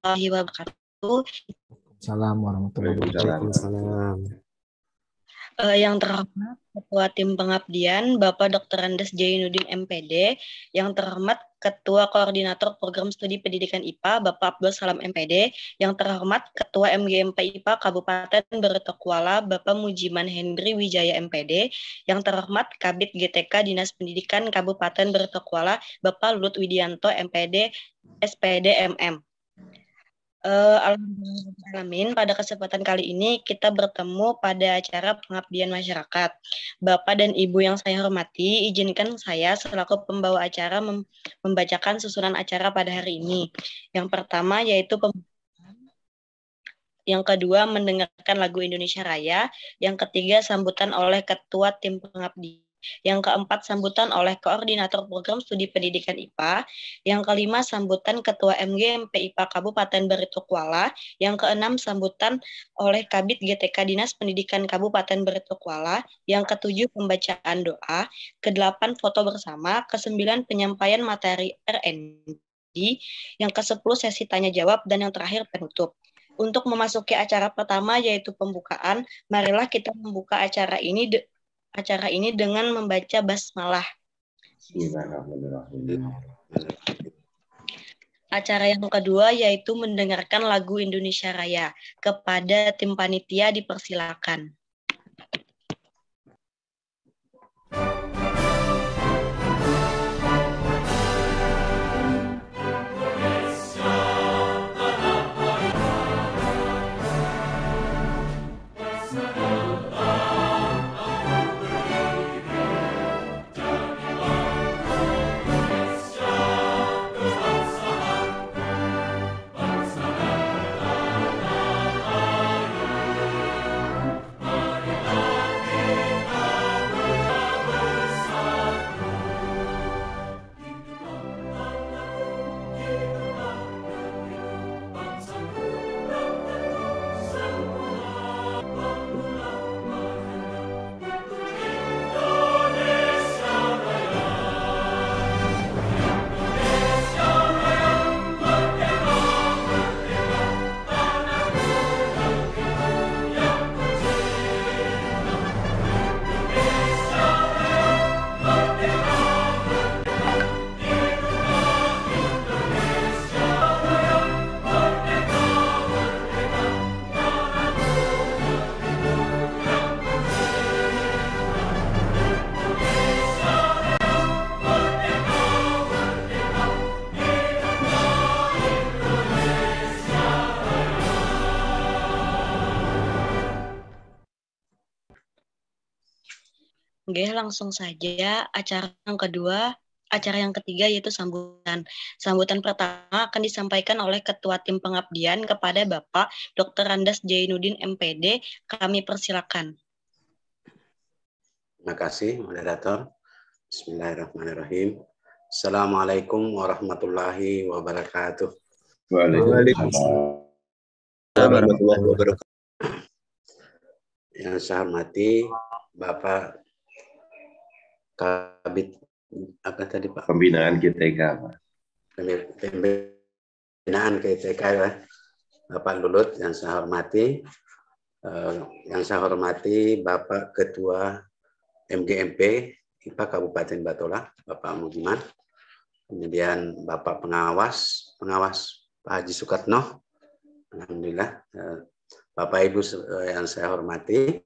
warahmatullahi wabarakatuh. Assalamualaikum warahmatullahi wabarakatuh. Yang terhormat Ketua Tim Pengabdian Bapak Dr. Andes Jainuddin MPD, yang terhormat Ketua Koordinator Program Studi Pendidikan IPA Bapak Abdul Salam MPD, yang terhormat Ketua MGMP IPA Kabupaten Bertokuala Bapak Mujiman Hendri Wijaya MPD, yang terhormat Kabid GTK Dinas Pendidikan Kabupaten Bertokuala Bapak Lulut Widianto MPD SPD MM. Alhamdulillah, pada kesempatan kali ini kita bertemu pada acara pengabdian masyarakat. Bapak dan Ibu yang saya hormati, izinkan saya selaku pembawa acara membacakan susunan acara pada hari ini. Yang pertama yaitu yang kedua mendengarkan lagu Indonesia Raya, yang ketiga sambutan oleh Ketua Tim Pengabdian, yang keempat sambutan oleh Koordinator Program Studi Pendidikan IPA, yang kelima sambutan Ketua MGMP IPA Kabupaten Beritokuala, yang keenam sambutan oleh Kabid GTK Dinas Pendidikan Kabupaten Beritokuala, yang ketujuh pembacaan doa, kedelapan foto bersama, kesembilan penyampaian materi R&D, yang kesepuluh sesi tanya jawab, dan yang terakhir penutup. Untuk memasuki acara pertama yaitu pembukaan, marilah kita membuka acara ini dengan membaca basmalah. Acara yang kedua yaitu mendengarkan lagu Indonesia Raya. Kepada tim panitia dipersilakan. Oke, langsung saja acara yang ketiga yaitu sambutan. Sambutan pertama akan disampaikan oleh Ketua Tim Pengabdian kepada Bapak Dr. Andes Jainuddin MPD. Kami persilakan. Terima kasih, moderator. Bismillahirrahmanirrahim. Assalamualaikum warahmatullahi wabarakatuh. Waalaikumsalam warahmatullahi wabarakatuh. Yang saya hormati Bapak Kabid apa tadi Pak? Pembinaan GTK, Pak. Pembinaan GTK ya. Bapak Lulut yang saya hormati. Yang saya hormati Bapak Ketua MGMP IPA Kabupaten Batola, Bapak Mujiman. Kemudian Bapak pengawas Pak Haji Sukatno. Alhamdulillah. Bapak Ibu yang saya hormati,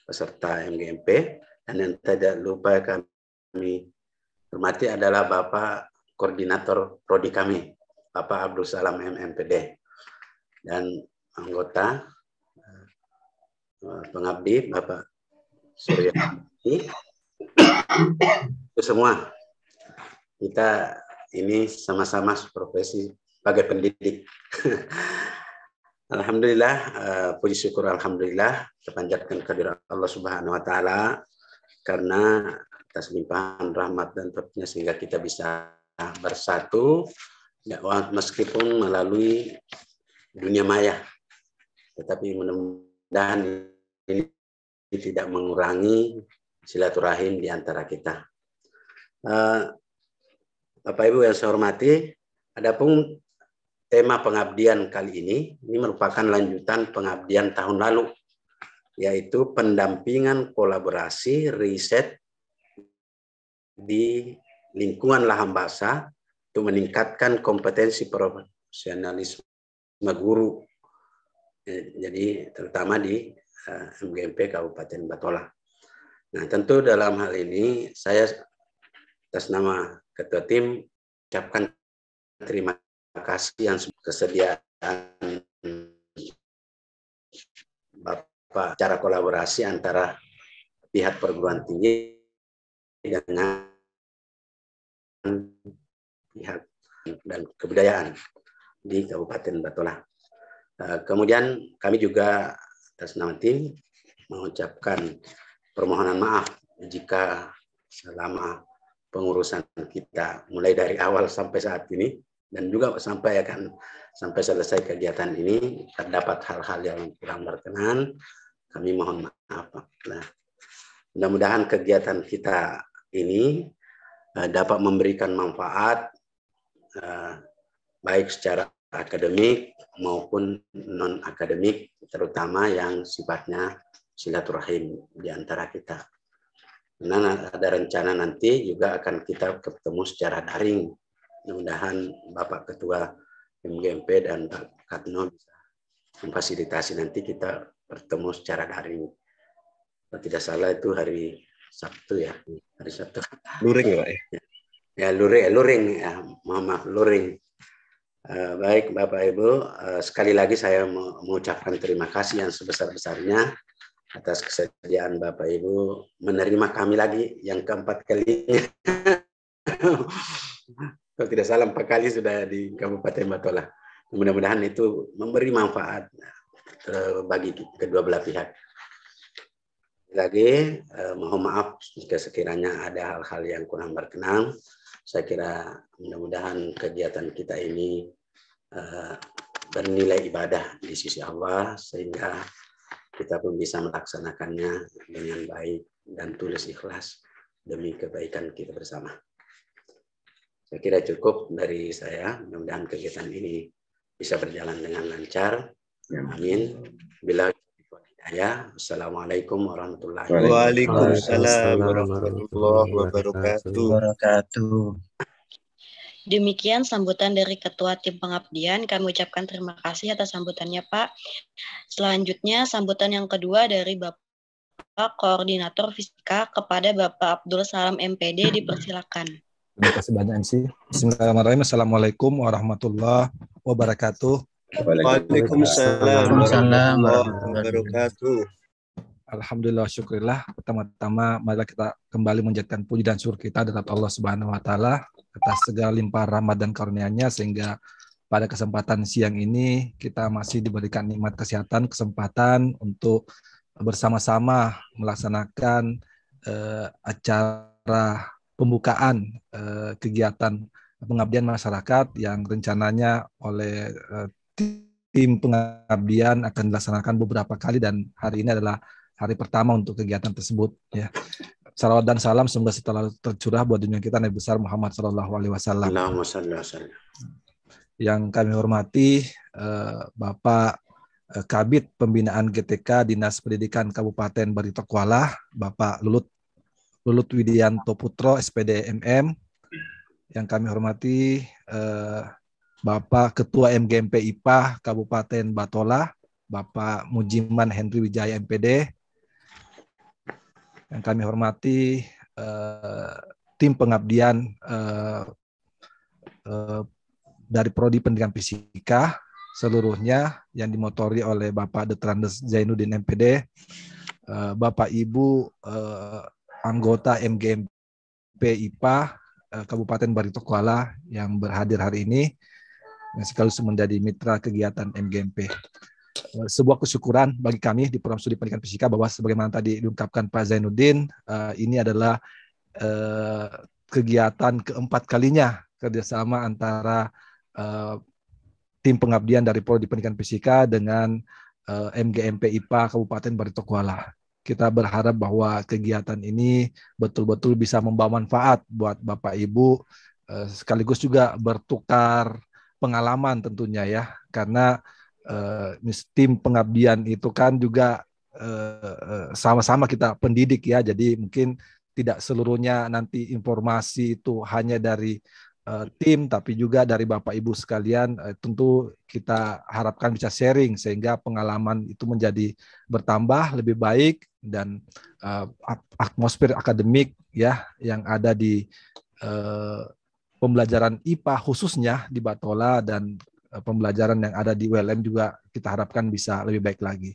peserta MGMP. Dan yang tidak lupa kami hormati adalah Bapak Koordinator Prodi kami, Bapak Abdul Salam MMPD. Dan anggota pengabdi, Bapak Surya. Itu semua. Kita ini sama-sama profesi sebagai pendidik. Alhamdulillah, puji syukur alhamdulillah, kita panjatkan kehadirat Allah Subhanahu wa taala karena atas limpahan rahmat dan taufik-Nya sehingga kita bisa bersatu meskipun melalui dunia maya. Tetapi mudah-mudahan ini tidak mengurangi silaturahim di antara kita. Bapak Ibu yang saya hormati, adapun tema pengabdian kali ini merupakan lanjutan pengabdian tahun lalu, yaitu pendampingan kolaborasi riset di lingkungan lahan basah untuk meningkatkan kompetensi profesionalisme guru. Jadi terutama di MGMP Kabupaten Batola. Nah, tentu dalam hal ini saya atas nama Ketua Tim ucapkan terima kasih yang kesediaan Bapak cara kolaborasi antara pihak perguruan tinggi dengan pihak dan kebudayaan di Kabupaten Batola. Kemudian kami juga atas nama tim mengucapkan permohonan maaf jika selama pengurusan kita mulai dari awal sampai saat ini dan juga sampai selesai kegiatan ini terdapat hal-hal yang kurang berkenan, kami mohon maaf. Nah, mudah-mudahan kegiatan kita ini dapat memberikan manfaat baik secara akademik maupun non-akademik, terutama yang sifatnya silaturahim di antara kita. Karena ada rencana nanti juga akan kita ketemu secara daring. Mudah-mudahan Bapak Ketua MGMP dan Pak Katno bisa memfasilitasi nanti kita bertemu secara daring. Kalau tidak salah itu hari Sabtu ya, hari Sabtu. Luring ya Pak? Ya luring ya, mohon maaf luring. Baik Bapak Ibu, sekali lagi saya mengucapkan terima kasih yang sebesar-besarnya atas kesediaan Bapak Ibu menerima kami lagi yang keempat kalinya. Kalau tidak salah 4 kali sudah di Kabupaten Batola. Mudah-mudahan itu memberi manfaat bagi kedua belah pihak. Lagi mohon maaf jika sekiranya ada hal-hal yang kurang berkenan. Saya kira mudah-mudahan kegiatan kita ini bernilai ibadah di sisi Allah sehingga kita pun bisa melaksanakannya dengan baik dan tulus ikhlas demi kebaikan kita bersama. Saya kira cukup dari saya. Mudah-mudahan kegiatan ini bisa berjalan dengan lancar. Amin. Bila hidayah. Assalamualaikum warahmatullahi wabarakatuh. Waalaikumsalam warahmatullahi wabarakatuh. Demikian sambutan dari Ketua Tim Pengabdian. Kami ucapkan terima kasih atas sambutannya, Pak. Selanjutnya, sambutan yang kedua dari Bapak Koordinator Fisika kepada Bapak Abdul Salam MPD, dipersilakan. Terima kasih banyak MC. Bismillahirrahmanirrahim. Assalamualaikum warahmatullahi wabarakatuh. Waalaikumsalam warahmatullahi wabarakatuh. Alhamdulillah, syukurillah. Pertama-tama marilah kita kembali menjadikan puji dan syukur kita kepada Allah Subhanahu wa taala atas segala limpahan rahmat dan karunia-Nya sehingga pada kesempatan siang ini kita masih diberikan nikmat kesempatan untuk bersama-sama melaksanakan acara pembukaan kegiatan pengabdian masyarakat yang rencananya oleh tim pengabdian akan dilaksanakan beberapa kali dan hari ini adalah hari pertama untuk kegiatan tersebut ya. Salawat dan salam semoga selalu tercurah buat dunia kita Nabi besar Muhammad SAW. Yang kami hormati Bapak Kabid Pembinaan GTK Dinas Pendidikan Kabupaten Barito Kuala, Bapak Lulut Widianto Putro SPD MM. Yang kami hormati Bapak Ketua MGMP IPA Kabupaten Batola, Bapak Mujiman Henry Wijaya MPD. Yang kami hormati tim pengabdian dari Prodi Pendidikan Fisika seluruhnya yang dimotori oleh Bapak Detrandes Zainuddin MPD, Bapak Ibu anggota MGMP IPA Kabupaten Barito Kuala yang berhadir hari ini yang sekaligus menjadi mitra kegiatan MGMP. Sebuah kesyukuran bagi kami di Program Studi Pendidikan Fisika bahwa sebagaimana tadi diungkapkan Pak Zainuddin, ini adalah kegiatan keempat kalinya kerjasama antara tim pengabdian dari Prodi Pendidikan Fisika dengan MGMP IPA Kabupaten Barito Kuala. Kita berharap bahwa kegiatan ini betul-betul bisa membawa manfaat buat Bapak Ibu, sekaligus juga bertukar pengalaman tentunya ya, karena tim pengabdian itu kan juga sama-sama kita pendidik ya, jadi mungkin tidak seluruhnya nanti informasi itu hanya dari tim, tapi juga dari Bapak Ibu sekalian. Tentu kita harapkan bisa sharing sehingga pengalaman itu menjadi bertambah lebih baik, dan atmosfer akademik ya yang ada di pembelajaran IPA khususnya di Batola dan pembelajaran yang ada di ULM juga kita harapkan bisa lebih baik lagi.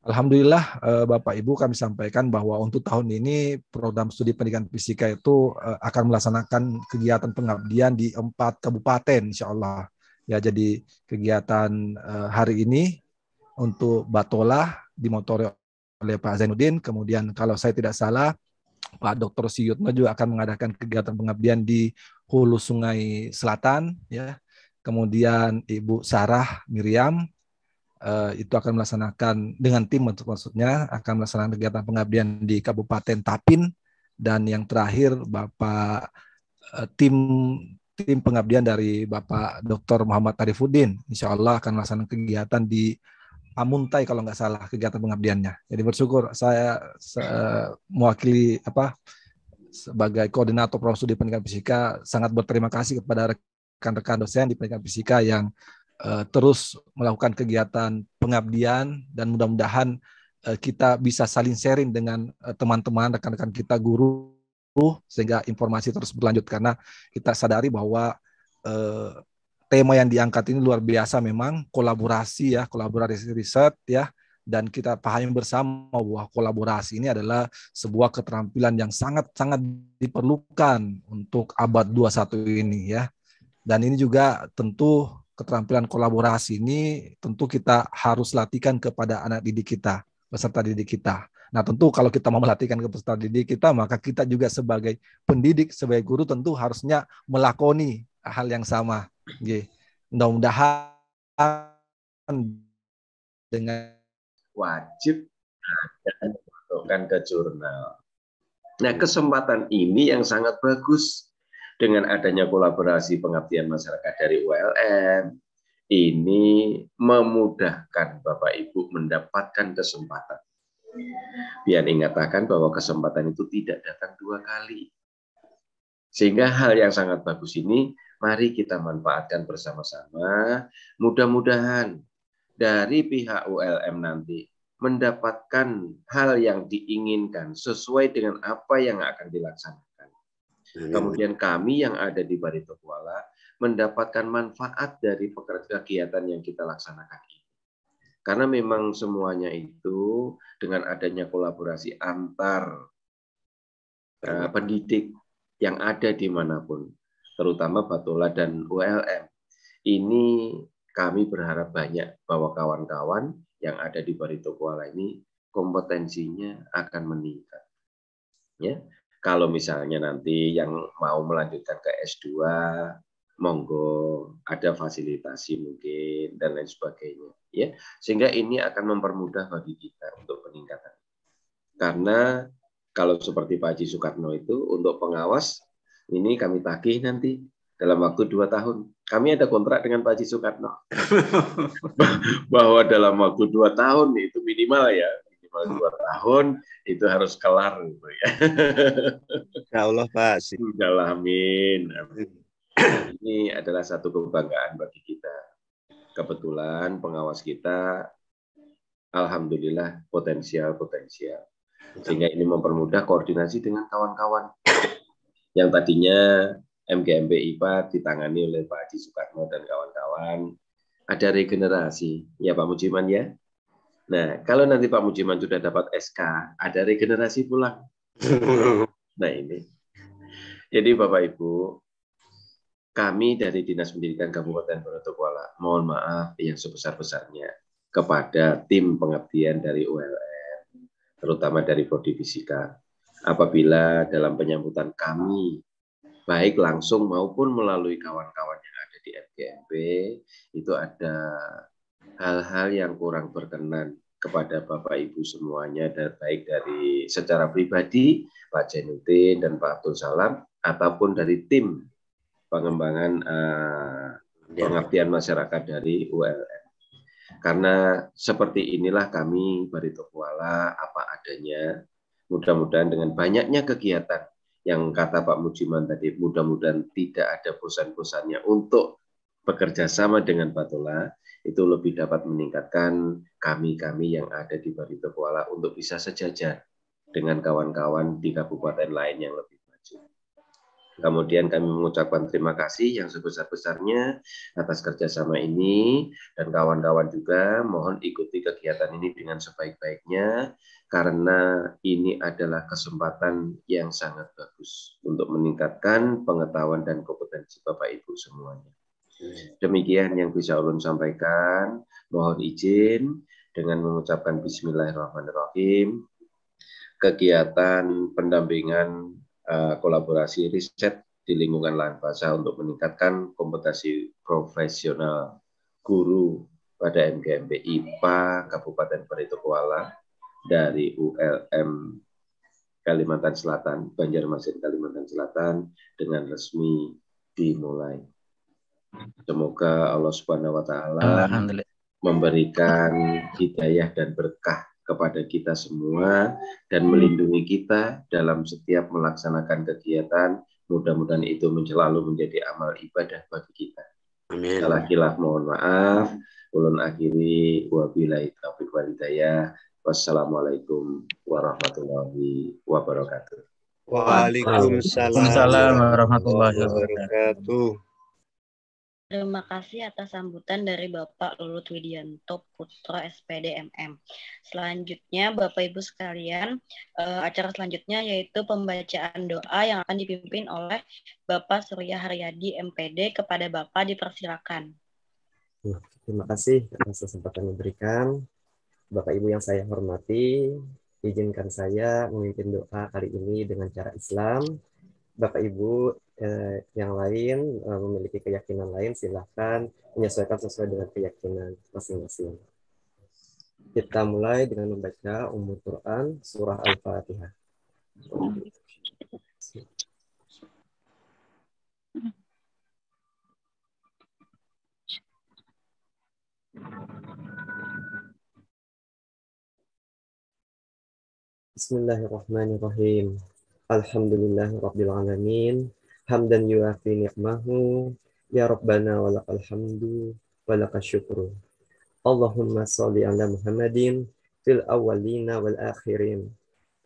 Alhamdulillah Bapak Ibu, kami sampaikan bahwa untuk tahun ini program studi pendidikan fisika itu akan melaksanakan kegiatan pengabdian di 4 kabupaten insya Allah. Ya, jadi kegiatan hari ini untuk Batola dimotori oleh Pak Zainuddin, kemudian kalau saya tidak salah Pak Dr. Siyutno juga akan mengadakan kegiatan pengabdian di Hulu Sungai Selatan ya. Kemudian Ibu Sarah Miriam itu akan melaksanakan dengan tim, maksudnya akan melaksanakan kegiatan pengabdian di Kabupaten Tapin, dan yang terakhir Bapak tim pengabdian dari Bapak Dr. Muhammad Arifuddin insya Allah akan melaksanakan kegiatan di Amuntai kalau nggak salah kegiatan pengabdiannya. Jadi bersyukur saya mewakili sebagai koordinator program studi pendidikan fisika sangat berterima kasih kepada rekan-rekan dosen di pendidikan fisika yang terus melakukan kegiatan pengabdian, dan mudah-mudahan kita bisa saling sharing dengan teman-teman, rekan-rekan kita, guru, sehingga informasi terus berlanjut, karena kita sadari bahwa tema yang diangkat ini luar biasa memang, kolaborasi riset ya, dan kita pahami bersama bahwa kolaborasi ini adalah sebuah keterampilan yang sangat-sangat diperlukan untuk abad 21 ini ya. Dan ini juga tentu keterampilan kolaborasi ini tentu kita harus latihkan kepada anak didik kita, peserta didik kita. Nah tentu kalau kita mau melatihkan ke peserta didik kita, maka kita juga sebagai pendidik, sebagai guru tentu harusnya melakoni hal yang sama. Mudah-mudahan dengan wajib ada dimasukkan ke jurnal. Nah kesempatan ini yang sangat bagus. Dengan adanya kolaborasi pengabdian masyarakat dari ULM, ini memudahkan Bapak Ibu mendapatkan kesempatan. Biar ingatakan bahwa kesempatan itu tidak datang 2 kali. Sehingga hal yang sangat bagus ini, mari kita manfaatkan bersama-sama. Mudah-mudahan dari pihak ULM nanti mendapatkan hal yang diinginkan sesuai dengan apa yang akan dilaksanakan. Kemudian kami yang ada di Barito Kuala mendapatkan manfaat dari kegiatan yang kita laksanakan ini. Karena memang semuanya itu dengan adanya kolaborasi antar pendidik yang ada dimanapun, terutama Batola dan ULM. Ini kami berharap banyak bahwa kawan-kawan yang ada di Barito Kuala ini kompetensinya akan meningkat. Ya. Kalau misalnya nanti yang mau melanjutkan ke S2, monggo, ada fasilitasi mungkin dan lain sebagainya, ya. Sehingga ini akan mempermudah bagi kita untuk peningkatan. Karena kalau seperti Pak Haji Soekarno itu untuk pengawas ini kami tagih nanti dalam waktu 2 tahun. Kami ada kontrak dengan Pak Haji Soekarno bahwa dalam waktu 2 tahun itu minimal ya. 2 tahun itu harus kelar gitu ya. Insya Allah Pak. Amin. Ini adalah satu kebanggaan bagi kita. Kebetulan pengawas kita alhamdulillah potensial. Sehingga ini mempermudah koordinasi dengan kawan-kawan. Yang tadinya MGMP IPA ditangani oleh Pak Haji Soekarno dan kawan-kawan. Ada regenerasi. Ya Pak Mujiman ya. Nah, kalau nanti Pak Mujiman sudah dapat SK, ada regenerasi pulang. Nah ini. Jadi Bapak Ibu, kami dari Dinas Pendidikan Kabupaten Barito Kuala, mohon maaf yang sebesar-besarnya kepada tim pengabdian dari ULM, terutama dari Prodi Fisika, apabila dalam penyambutan kami, baik langsung maupun melalui kawan-kawan yang ada di MGMP, itu ada hal-hal yang kurang berkenan kepada Bapak Ibu semuanya, dan baik dari secara pribadi Pak Zainuddin dan Pak Abdul Salam ataupun dari tim pengembangan pengabdian masyarakat dari ULM. Karena seperti inilah kami Barito Kuala apa adanya. Mudah-mudahan dengan banyaknya kegiatan yang kata Pak Mujiman tadi, mudah-mudahan tidak ada bosan-bosannya untuk bekerja sama dengan Batola, itu lebih dapat meningkatkan kami-kami yang ada di Barito Kuala untuk bisa sejajar dengan kawan-kawan di kabupaten lain yang lebih maju. Kemudian kami mengucapkan terima kasih yang sebesar-besarnya atas kerjasama ini, dan kawan-kawan juga mohon ikuti kegiatan ini dengan sebaik-baiknya karena ini adalah kesempatan yang sangat bagus untuk meningkatkan pengetahuan dan kompetensi Bapak Ibu semuanya. Demikian yang bisa ulun sampaikan. Mohon izin dengan mengucapkan Bismillahirrahmanirrahim. Kegiatan pendampingan kolaborasi riset di lingkungan lahan basah untuk meningkatkan kompetensi profesional guru pada MGMP IPA Kabupaten Barito Kuala dari ULM Kalimantan Selatan, Banjarmasin Kalimantan Selatan dengan resmi dimulai. Semoga Allah Subhanahu wa taala memberikan hidayah dan berkah kepada kita semua dan melindungi kita dalam setiap melaksanakan kegiatan. Mudah-mudahan itu selalu menjadi amal ibadah bagi kita. Amin. Salah khilaf mohon maaf. Ulun akhiri wabillahi taufiq wal hidayah. Wassalamualaikum warahmatullahi wabarakatuh. Waalaikumsalam warahmatullahi wabarakatuh. Terima kasih atas sambutan dari Bapak Lulut Widianto Putra SPD MM. Selanjutnya Bapak Ibu sekalian, acara selanjutnya yaitu pembacaan doa yang akan dipimpin oleh Bapak Surya Haryadi MPD. Kepada Bapak dipersilakan. Terima kasih atas kesempatan diberikan. Bapak Ibu yang saya hormati, izinkan saya memimpin doa kali ini dengan cara Islam. Bapak Ibu yang lain memiliki keyakinan lain, silakan menyesuaikan sesuai dengan keyakinan masing-masing. Kita mulai dengan membaca Ummul Quran surah Al-Fatihah. Bismillahirrahmanirrahim. Alhamdulillahirabbil alamin. Hamdan yuafi ni'mahu, ya Rabbana walakal hamdu, walakal syukru. Allahumma sholli ala Muhammadin fil awwalina wal akhirin.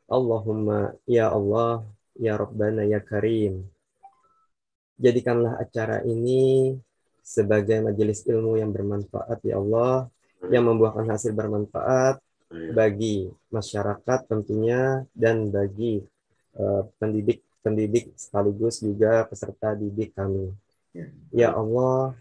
Allahumma ya Allah, ya Rabbana ya Karim. Jadikanlah acara ini sebagai majelis ilmu yang bermanfaat ya Allah, yang membuahkan hasil bermanfaat bagi masyarakat tentunya dan bagi pendidik sekaligus juga peserta didik kami. Ya Allah,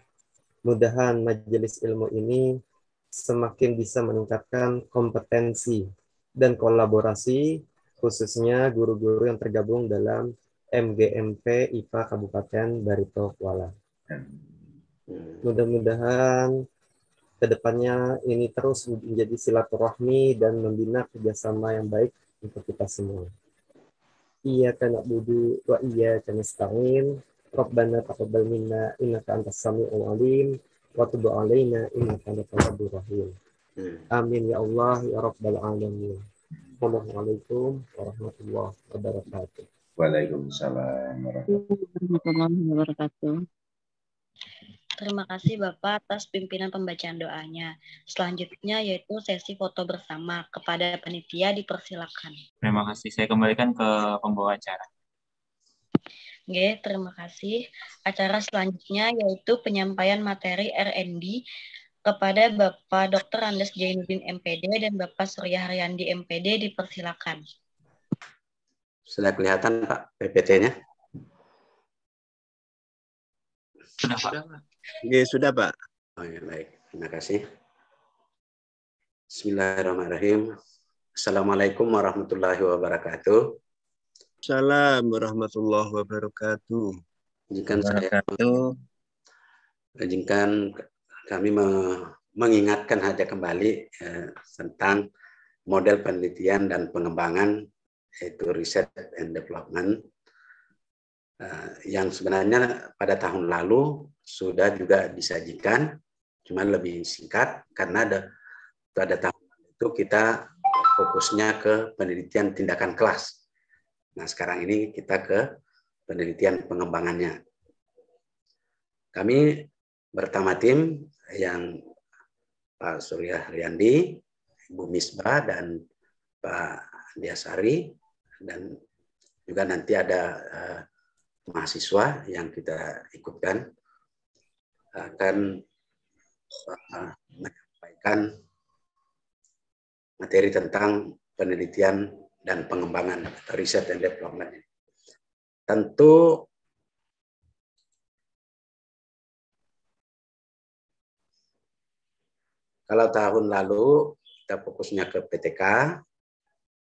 mudahan majelis ilmu ini semakin bisa meningkatkan kompetensi dan kolaborasi khususnya guru-guru yang tergabung dalam MGMP IPA Kabupaten Barito Kuala. Mudah-mudahan kedepannya ini terus menjadi silaturahmi dan membina kerjasama yang baik untuk kita semua. Iyyaka na'budu wa iyyaka nasta'in. Rabbana taqabbal minna innaka antas samiul alim wa tub 'alaina innaka antat tawwabur rahim. Amin ya Allah ya rabbal alamin. Wassalamualaikum warahmatullahi wabarakatuh. Waalaikumsalam warahmatullahi wabarakatuh. Terima kasih Bapak atas pimpinan pembacaan doanya. Selanjutnya yaitu sesi foto bersama. Kepada panitia dipersilakan. Terima kasih. Saya kembalikan ke pembawa acara. Oke, terima kasih. Acara selanjutnya yaitu penyampaian materi R&D kepada Bapak Dr. Andes Jainuddin MPD dan Bapak Surya Haryadi MPD dipersilakan. Sudah kelihatan Pak PPT-nya? Sudah Pak. Oke, sudah Pak. Oh ya, baik. Terima kasih. Bismillahirrahmanirrahim. Assalamualaikum warahmatullahi wabarakatuh. Assalamualaikum warahmatullahi wabarakatuh. Izinkan kami mengingatkan saja kembali tentang model penelitian dan pengembangan yaitu research and development. yang sebenarnya pada tahun lalu sudah juga disajikan, cuma lebih singkat karena pada tahun itu kita fokusnya ke penelitian tindakan kelas. Nah, sekarang ini kita ke penelitian pengembangannya. Kami bersama tim yang Pak Surya Riyandi, Ibu Misbah, dan Pak Diasari, dan juga nanti ada mahasiswa yang kita ikutkan akan menyampaikan materi tentang penelitian dan pengembangan atau riset and development. Tentu kalau tahun lalu kita fokusnya ke PTK,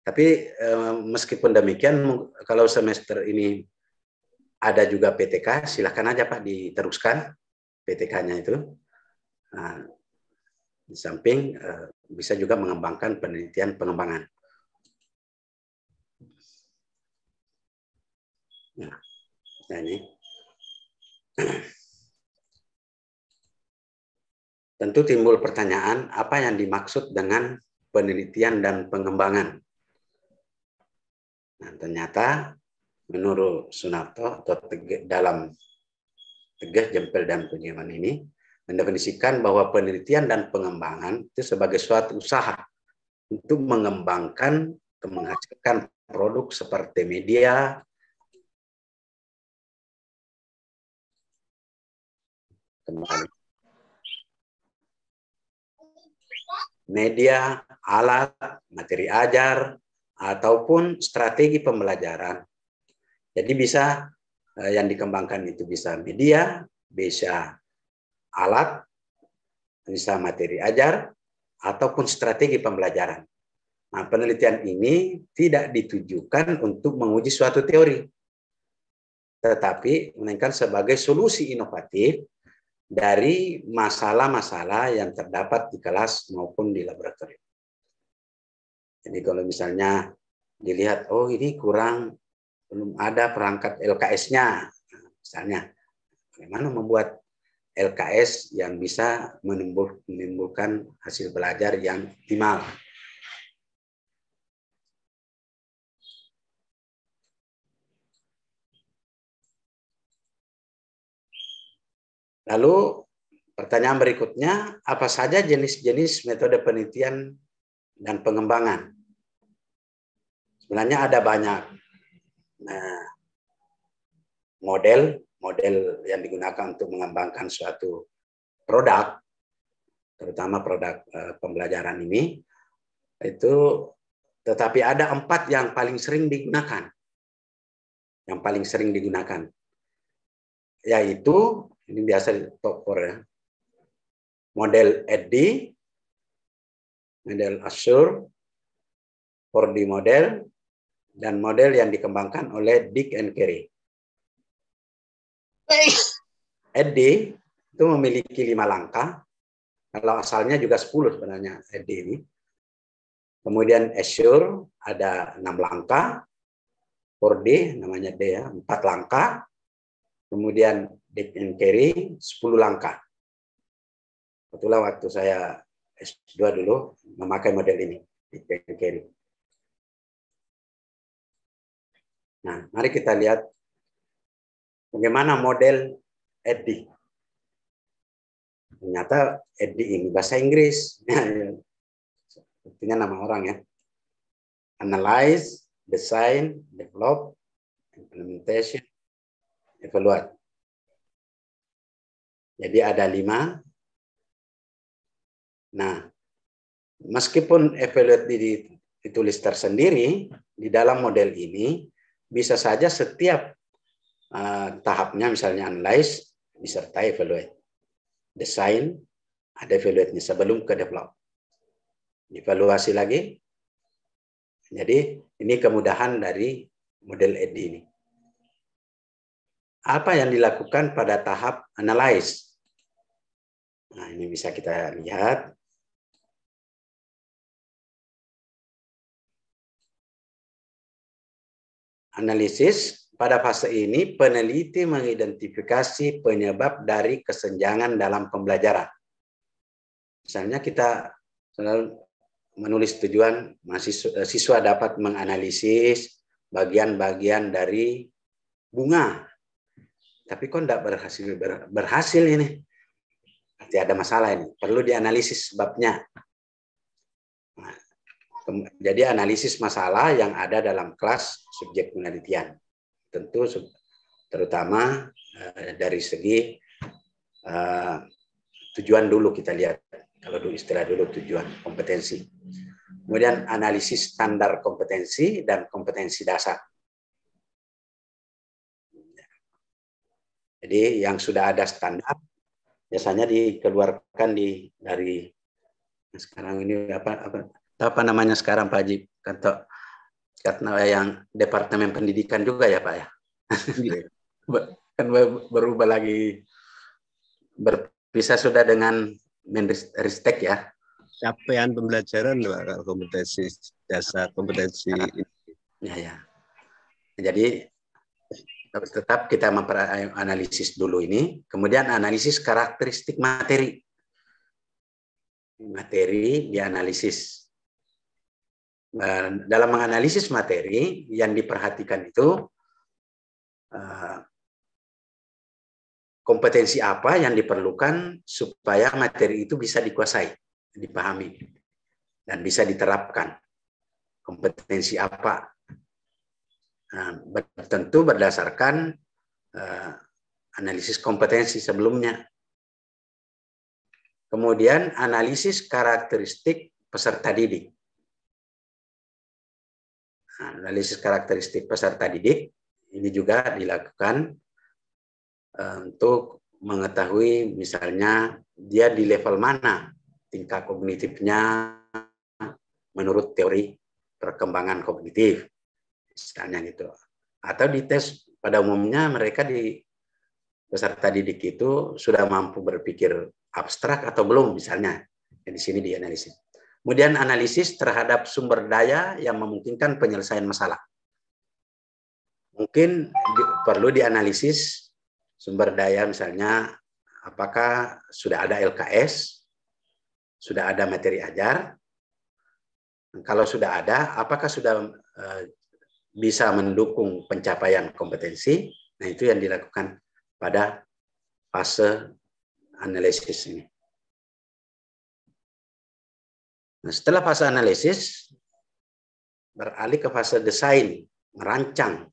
tapi meskipun demikian, kalau semester ini ada juga PTK, silakan aja Pak diteruskan PTK-nya itu. Nah, di samping bisa juga mengembangkan penelitian pengembangan. Nah ini. Tentu timbul pertanyaan, apa yang dimaksud dengan penelitian dan pengembangan? Nah, ternyata menurut Sunarto atau dalam Tegas, Jempel, dan Punyaman ini mendefinisikan bahwa penelitian dan pengembangan itu sebagai suatu usaha untuk mengembangkan atau menghasilkan produk seperti media, alat, materi ajar, ataupun strategi pembelajaran. Jadi bisa yang dikembangkan itu bisa media, bisa alat, bisa materi ajar, ataupun strategi pembelajaran. Nah, penelitian ini tidak ditujukan untuk menguji suatu teori, tetapi melainkan sebagai solusi inovatif dari masalah-masalah yang terdapat di kelas maupun di laboratorium. Jadi kalau misalnya dilihat, oh ini belum ada perangkat LKS-nya, misalnya, bagaimana membuat LKS yang bisa menimbulkan hasil belajar yang optimal. Lalu pertanyaan berikutnya, apa saja jenis-jenis metode penelitian dan pengembangan? Sebenarnya ada banyak. Nah, model yang digunakan untuk mengembangkan suatu produk, terutama produk pembelajaran ini, itu tetapi ada 4 yang paling sering digunakan. Yang paling sering digunakan, yaitu ini biasa di top 4 ya. Model Eddy, model Assure, 4D model, dan model yang dikembangkan oleh Dick and Carey. Eddy itu memiliki 5 langkah. Kalau asalnya juga 10 sebenarnya Eddy ini. Kemudian Assure ada 6 langkah. 4D namanya D ya, 4 langkah. Kemudian Dick and Carey 10 langkah. Kebetulan waktu saya S2 dulu memakai model ini, Dick and Carey. Nah, mari kita lihat bagaimana model Eddy. Ternyata Eddy ini bahasa Inggris. Artinya nama orang ya. Analyze, design, develop, implementation, evaluate. Jadi ada 5. Nah, meskipun evaluate ditulis tersendiri, di dalam model ini bisa saja setiap tahapnya, misalnya analyze, disertai evaluate. Design, ada evaluate-nya sebelum ke develop. Evaluasi lagi. Jadi ini kemudahan dari model Eddy ini. Apa yang dilakukan pada tahap analyze? Nah, ini bisa kita lihat. Analisis pada fase ini peneliti mengidentifikasi penyebab dari kesenjangan dalam pembelajaran. Misalnya kita menulis tujuan, siswa dapat menganalisis bagian-bagian dari bunga. Tapi kok tidak berhasil ini? Berarti ada masalah ini. Perlu dianalisis sebabnya. Nah, jadi analisis masalah yang ada dalam kelas subjek penelitian. Tentu terutama dari segi tujuan dulu kita lihat. Kalau dulu istilah dulu tujuan, kompetensi. Kemudian analisis standar kompetensi dan kompetensi dasar. Jadi yang sudah ada standar biasanya dikeluarkan dari sekarang ini apa namanya sekarang Pak Haji? Kata yang Departemen Pendidikan juga ya Pak ya. Kan berubah lagi, berpisah sudah dengan Menristek ya. Capaian pembelajaran Pak, kompetensi dasar, kompetensi ya. Jadi tetap kita analisis dulu ini, kemudian analisis karakteristik materi. Materi dianalisis. Dalam menganalisis materi yang diperhatikan itu kompetensi apa yang diperlukan supaya materi itu bisa dikuasai, dipahami, dan bisa diterapkan. Kompetensi apa? Tentu berdasarkan analisis kompetensi sebelumnya. Kemudian analisis karakteristik peserta didik. Analisis karakteristik peserta didik ini juga dilakukan untuk mengetahui misalnya dia di level mana tingkat kognitifnya menurut teori perkembangan kognitif. Misalnya gitu. Atau di tes pada umumnya mereka di peserta didik itu sudah mampu berpikir abstrak atau belum misalnya. Di sini dianalisis. Kemudian analisis terhadap sumber daya yang memungkinkan penyelesaian masalah. Mungkin perlu dianalisis sumber daya misalnya apakah sudah ada LKS, sudah ada materi ajar. Kalau sudah ada, apakah sudah bisa mendukung pencapaian kompetensi? Nah, itu yang dilakukan pada fase analisis ini. Nah, setelah fase analisis, beralih ke fase desain, merancang.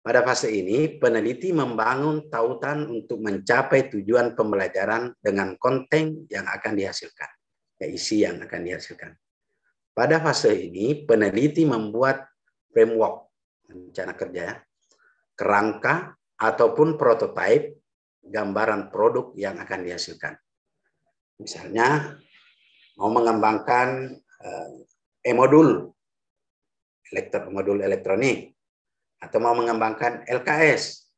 Pada fase ini, peneliti membangun tautan untuk mencapai tujuan pembelajaran dengan konten yang akan dihasilkan, isi yang akan dihasilkan. Pada fase ini, peneliti membuat framework, rencana kerja, kerangka, ataupun prototipe, gambaran produk yang akan dihasilkan. Misalnya, mau mengembangkan modul elektronik, atau mau mengembangkan LKS.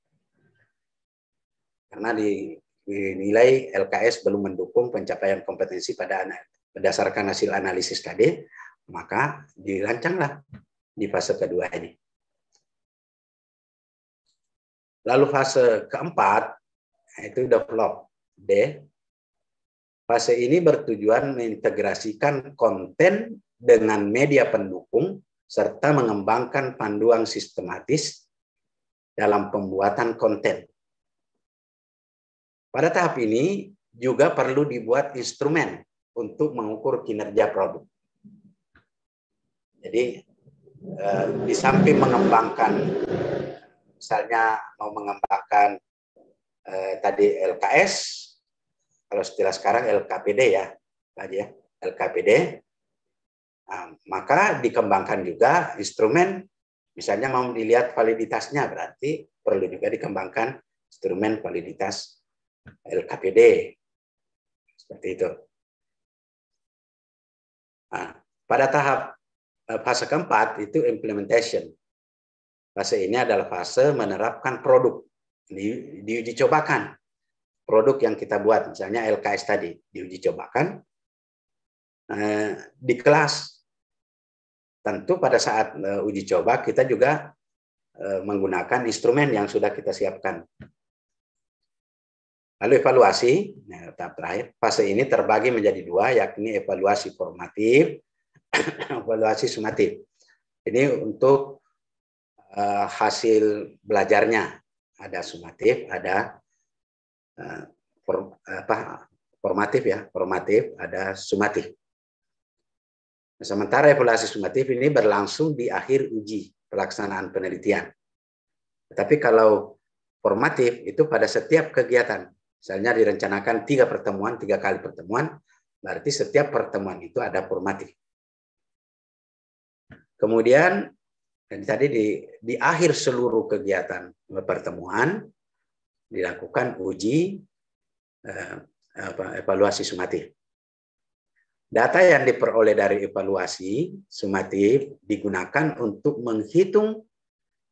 Karena dinilai LKS belum mendukung pencapaian kompetensi pada berdasarkan hasil analisis tadi, maka dirancanglah di fase kedua ini. Lalu fase keempat, itu develop. D. Fase ini bertujuan mengintegrasikan konten dengan media pendukung serta mengembangkan panduan sistematis dalam pembuatan konten. Pada tahap ini juga perlu dibuat instrumen untuk mengukur kinerja produk. Jadi di samping mengembangkan, misalnya mau mengembangkan tadi LKS, kalau istilah sekarang LKPD ya, LKPD. Nah, maka dikembangkan juga instrumen, misalnya mau dilihat validitasnya, berarti perlu juga dikembangkan instrumen validitas LKPD. Seperti itu. Nah, pada tahap fase keempat itu implementation. Fase ini adalah fase menerapkan produk. Diuji cobakan. Produk yang kita buat, misalnya LKS tadi, diuji cobakan di kelas. Tentu pada saat uji coba kita juga menggunakan instrumen yang sudah kita siapkan. Lalu evaluasi, nah, tahap terakhir. Fase ini terbagi menjadi dua, yakni evaluasi formatif, evaluasi sumatif. Ini untuk hasil belajarnya. Ada sumatif, ada formatif ya, formatif, ada sumatif. Nah, sementara evaluasi sumatif ini berlangsung di akhir uji pelaksanaan penelitian. Tapi kalau formatif itu pada setiap kegiatan, misalnya direncanakan 3 kali pertemuan, berarti setiap pertemuan itu ada formatif. Kemudian tadi di akhir seluruh kegiatan pertemuan dilakukan uji evaluasi sumatif. Data yang diperoleh dari evaluasi sumatif digunakan untuk menghitung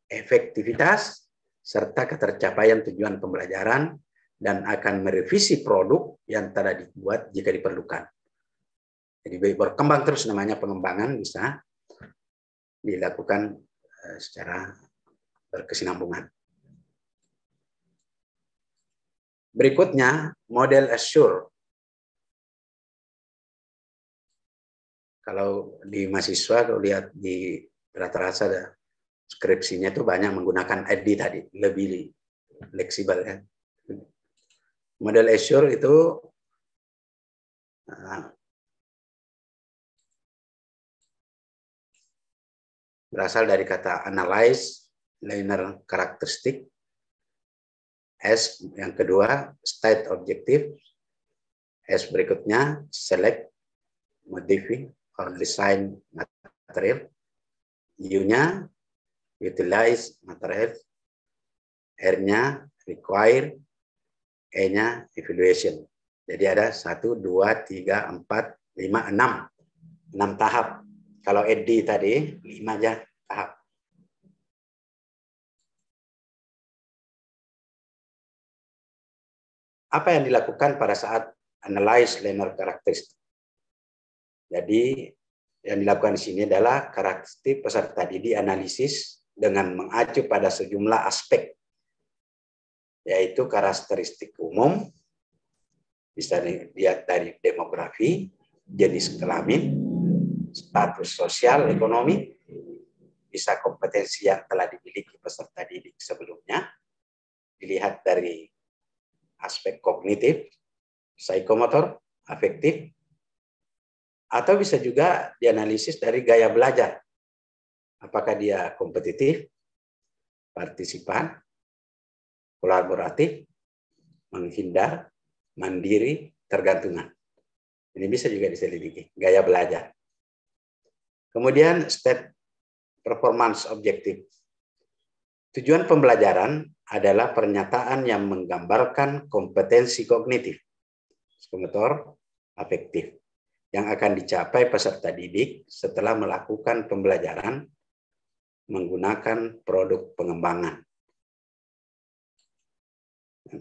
efektivitas serta ketercapaian tujuan pembelajaran dan akan merevisi produk yang telah dibuat jika diperlukan. Jadi berkembang terus, namanya pengembangan bisa dilakukan secara berkesinambungan. Berikutnya, model assure. Kalau di mahasiswa, kalau lihat di rata-rata skripsinya itu banyak menggunakan EDDI tadi, lebih fleksibel ya. Model assure itu berasal dari kata analyze, learner characteristic, S yang kedua state objective, S berikutnya select, modify, or design material, U-nya utilize material, R-nya require, E-nya evaluation. Jadi ada 1, 2, 3, 4, 5, 6 tahap. Kalau EDDI tadi 5 aja tahap. Apa yang dilakukan pada saat analyze learner characteristic? Jadi yang dilakukan di sini adalah karakteristik peserta didik analisis dengan mengacu pada sejumlah aspek, yaitu karakteristik umum, bisa dilihat dari demografi, jenis kelamin, status sosial ekonomi, bisa kompetensi yang telah dimiliki peserta didik sebelumnya, dilihat dari aspek kognitif, psikomotor, afektif, atau bisa juga dianalisis dari gaya belajar. Apakah dia kompetitif, partisipan, kolaboratif, menghindar, mandiri, tergantungan. Ini bisa juga diselidiki, gaya belajar. Kemudian state performance objective. Tujuan pembelajaran adalah pernyataan yang menggambarkan kompetensi kognitif, psikomotor, afektif, yang akan dicapai peserta didik setelah melakukan pembelajaran menggunakan produk pengembangan.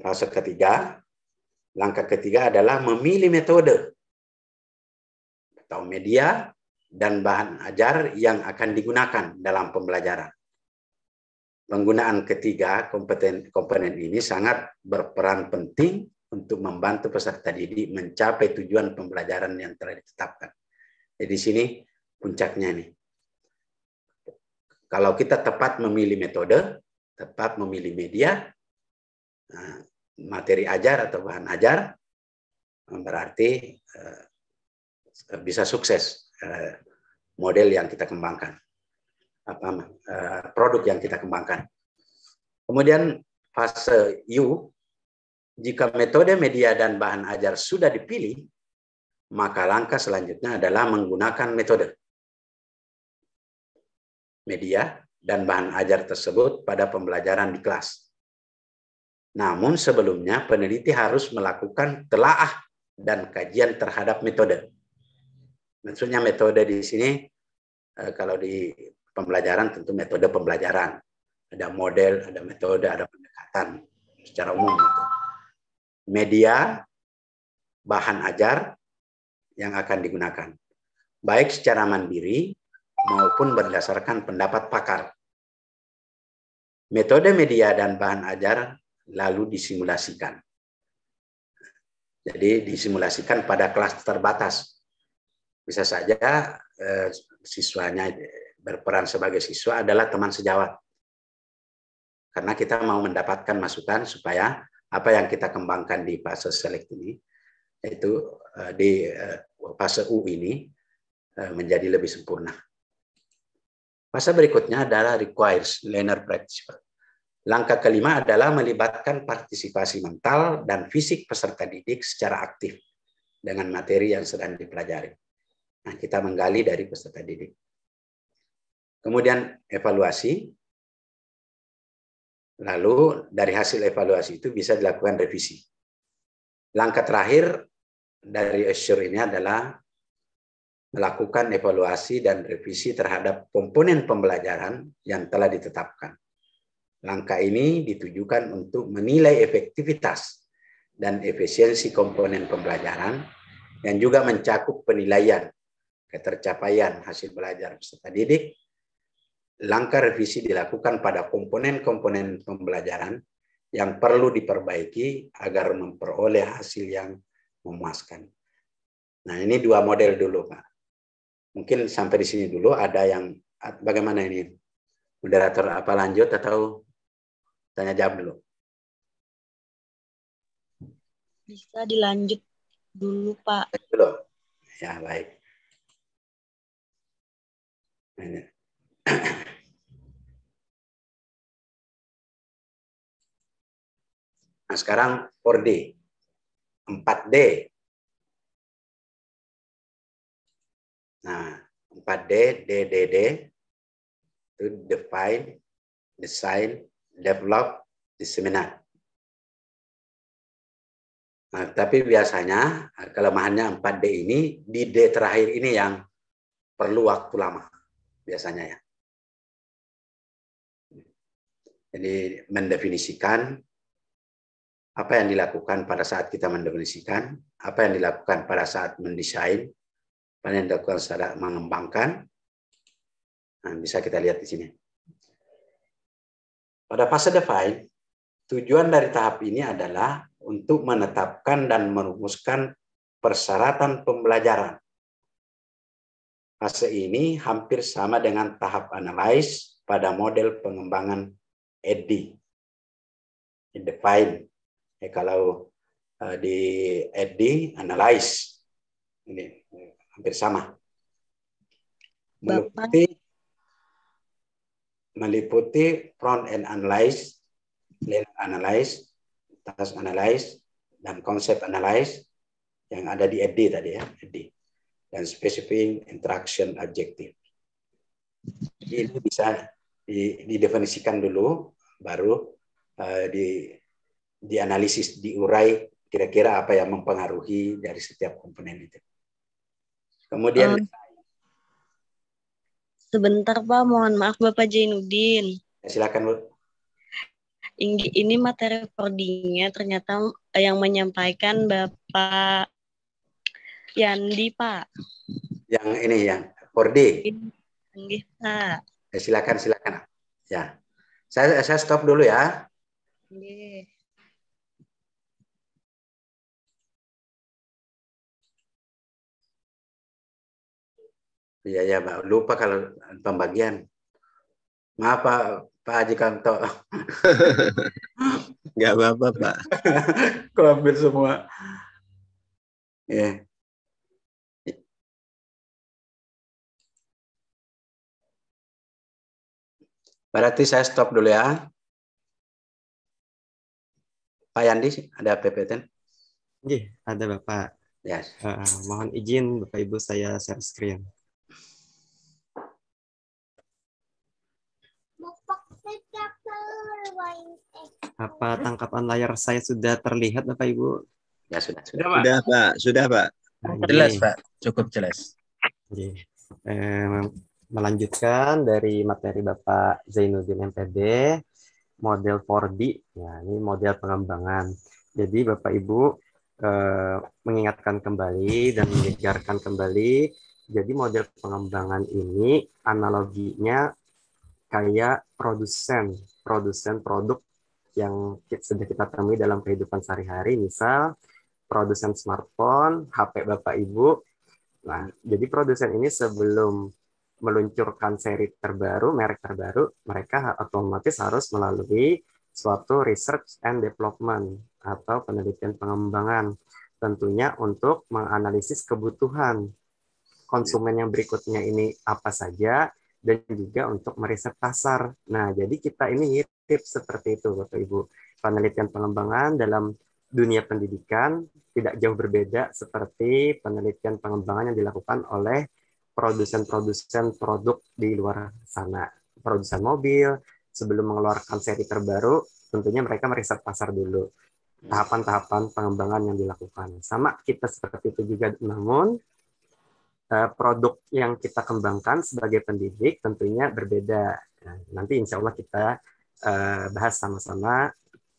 Fase ketiga, langkah ketiga adalah memilih metode atau media dan bahan ajar yang akan digunakan dalam pembelajaran. Penggunaan ketiga komponen ini sangat berperan penting untuk membantu peserta didik mencapai tujuan pembelajaran yang telah ditetapkan. Jadi di sini puncaknya nih. Kalau kita tepat memilih metode, tepat memilih media, materi ajar atau bahan ajar, berarti bisa sukses model yang kita kembangkan, produk yang kita kembangkan. Kemudian fase U, jika metode, media, dan bahan ajar sudah dipilih, maka langkah selanjutnya adalah menggunakan metode, media, dan bahan ajar tersebut pada pembelajaran di kelas. Namun sebelumnya peneliti harus melakukan telaah dan kajian terhadap metode. Maksudnya metode di sini, kalau di pembelajaran tentu metode pembelajaran. Ada model, ada metode, ada pendekatan secara umum. Gitu. Media, bahan ajar yang akan digunakan, baik secara mandiri maupun berdasarkan pendapat pakar. metode, media, dan bahan ajar lalu disimulasikan. Jadi disimulasikan pada kelas terbatas. Bisa saja siswanya berperan sebagai siswa adalah teman sejawat. Karena kita mau mendapatkan masukan supaya apa yang kita kembangkan di fase select ini, yaitu di fase U ini, menjadi lebih sempurna. Fase berikutnya adalah requires learner participate. Langkah kelima adalah melibatkan partisipasi mental dan fisik peserta didik secara aktif dengan materi yang sedang dipelajari. Nah, kita menggali dari peserta didik. Kemudian evaluasi. Lalu dari hasil evaluasi itu bisa dilakukan revisi. Langkah terakhir dari Assure ini adalah melakukan evaluasi dan revisi terhadap komponen pembelajaran yang telah ditetapkan. Langkah ini ditujukan untuk menilai efektivitas dan efisiensi komponen pembelajaran yang juga mencakup penilaian ketercapaian hasil belajar peserta didik. Langkah revisi dilakukan pada komponen-komponen pembelajaran yang perlu diperbaiki agar memperoleh hasil yang memuaskan. Nah, ini dua model dulu, Pak. Mungkin sampai di sini dulu. Ada yang bagaimana ini? Moderator, apa lanjut atau tanya jawab dulu? Bisa dilanjut dulu, Pak. Dulu. Ya, baik. Ini. Nah, sekarang 4D. 4D. Nah, 4D, DDD, itu define, design, develop, disseminate. Nah, tapi biasanya kelemahannya 4D ini, di D terakhir ini yang perlu waktu lama, biasanya ya. Jadi mendefinisikan apa yang dilakukan pada saat kita mendefinisikan, apa yang dilakukan pada saat mendesain, apa yang dilakukan saat mengembangkan. Nah, bisa kita lihat di sini. Pada fase define, tujuan dari tahap ini adalah untuk menetapkan dan merumuskan persyaratan pembelajaran. Fase ini hampir sama dengan tahap analyze pada model pengembangan EDDI. Define. Kalau di EDDI, analyze. Ini hampir sama. Meliputi front end analyze, layer analyze, task analyze, dan konsep analyze yang ada di EDDI tadi ya, EDDI. Dan specific interaction objective. Jadi ini bisa didefinisikan dulu, baru dianalisis, diurai kira-kira apa yang mempengaruhi dari setiap komponen itu. Kemudian sebentar Pak, mohon maaf Bapak Jainuddin. Silakan Bu. Ini materi recordingnya ternyata yang menyampaikan Bapak Yandi Pak. Yang ini yang 4D. Ini Pak. Silakan. Ya, saya stop dulu ya. Iya, Mbak. Lupa kalau pembagian. Maaf Pak Haji Kanto. Nggak apa-apa, Pak. Kau ambil semua. Ya. Berarti saya stop dulu ya. Pak Yandi, ada PPT? Iya, ada Bapak. Yes. Mohon izin Bapak Ibu saya share screen. Apa tangkapan layar saya sudah terlihat Bapak Ibu? Ya sudah. Sudah Pak. Jelas Pak, cukup jelas. Melanjutkan dari materi Bapak Zainuddin MPD, model 4D, ya ini model pengembangan. Jadi Bapak Ibu mengingatkan kembali dan menyegarkan kembali. Jadi model pengembangan ini analoginya kayak produsen produsen produk yang sudah kita temui dalam kehidupan sehari-hari, misal produsen smartphone, HP Bapak Ibu. Nah, jadi produsen ini sebelum meluncurkan seri terbaru, merek terbaru, mereka otomatis harus melalui suatu research and development atau penelitian pengembangan, tentunya untuk menganalisis kebutuhan konsumen yang berikutnya ini apa saja, dan juga untuk meriset pasar. Nah, jadi kita ini mirip seperti itu, Bapak Ibu. Penelitian pengembangan dalam dunia pendidikan tidak jauh berbeda seperti penelitian pengembangan yang dilakukan oleh produsen-produsen produk di luar sana. Produsen mobil, sebelum mengeluarkan seri terbaru, tentunya mereka meriset pasar dulu. Tahapan-tahapan pengembangan yang dilakukan. Sama kita seperti itu juga, namun produk yang kita kembangkan sebagai pendidik tentunya berbeda. Nah, nanti insya Allah kita bahas sama-sama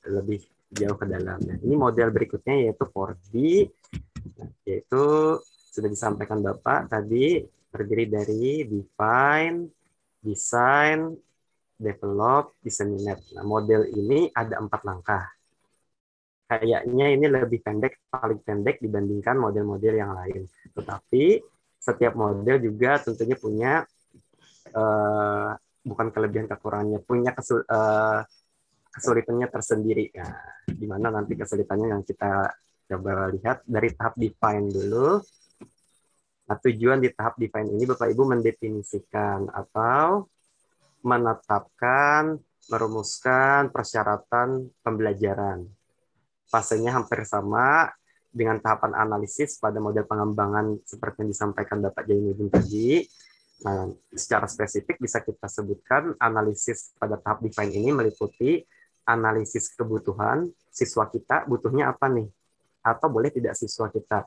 lebih jauh ke dalamnya. Ini model berikutnya yaitu 4D, yaitu sudah disampaikan Bapak tadi, terdiri dari define, design, develop, disseminate. Nah, model ini ada 4 langkah. Kayaknya ini lebih pendek, paling pendek dibandingkan model-model yang lain. Tetapi setiap model juga tentunya punya bukan kelebihan kekurangannya, punya kesulitannya tersendiri. Nah, di mana nanti kesulitannya yang kita coba lihat dari tahap define dulu. Nah, tujuan di tahap define ini Bapak Ibu mendefinisikan atau menetapkan, merumuskan persyaratan pembelajaran. Fasenya hampir sama dengan tahapan analisis pada model pengembangan seperti yang disampaikan Bapak Jainuddin tadi. Nah, secara spesifik bisa kita sebutkan analisis pada tahap define ini meliputi analisis kebutuhan siswa kita butuhnya apa nih? Atau boleh tidak siswa kita,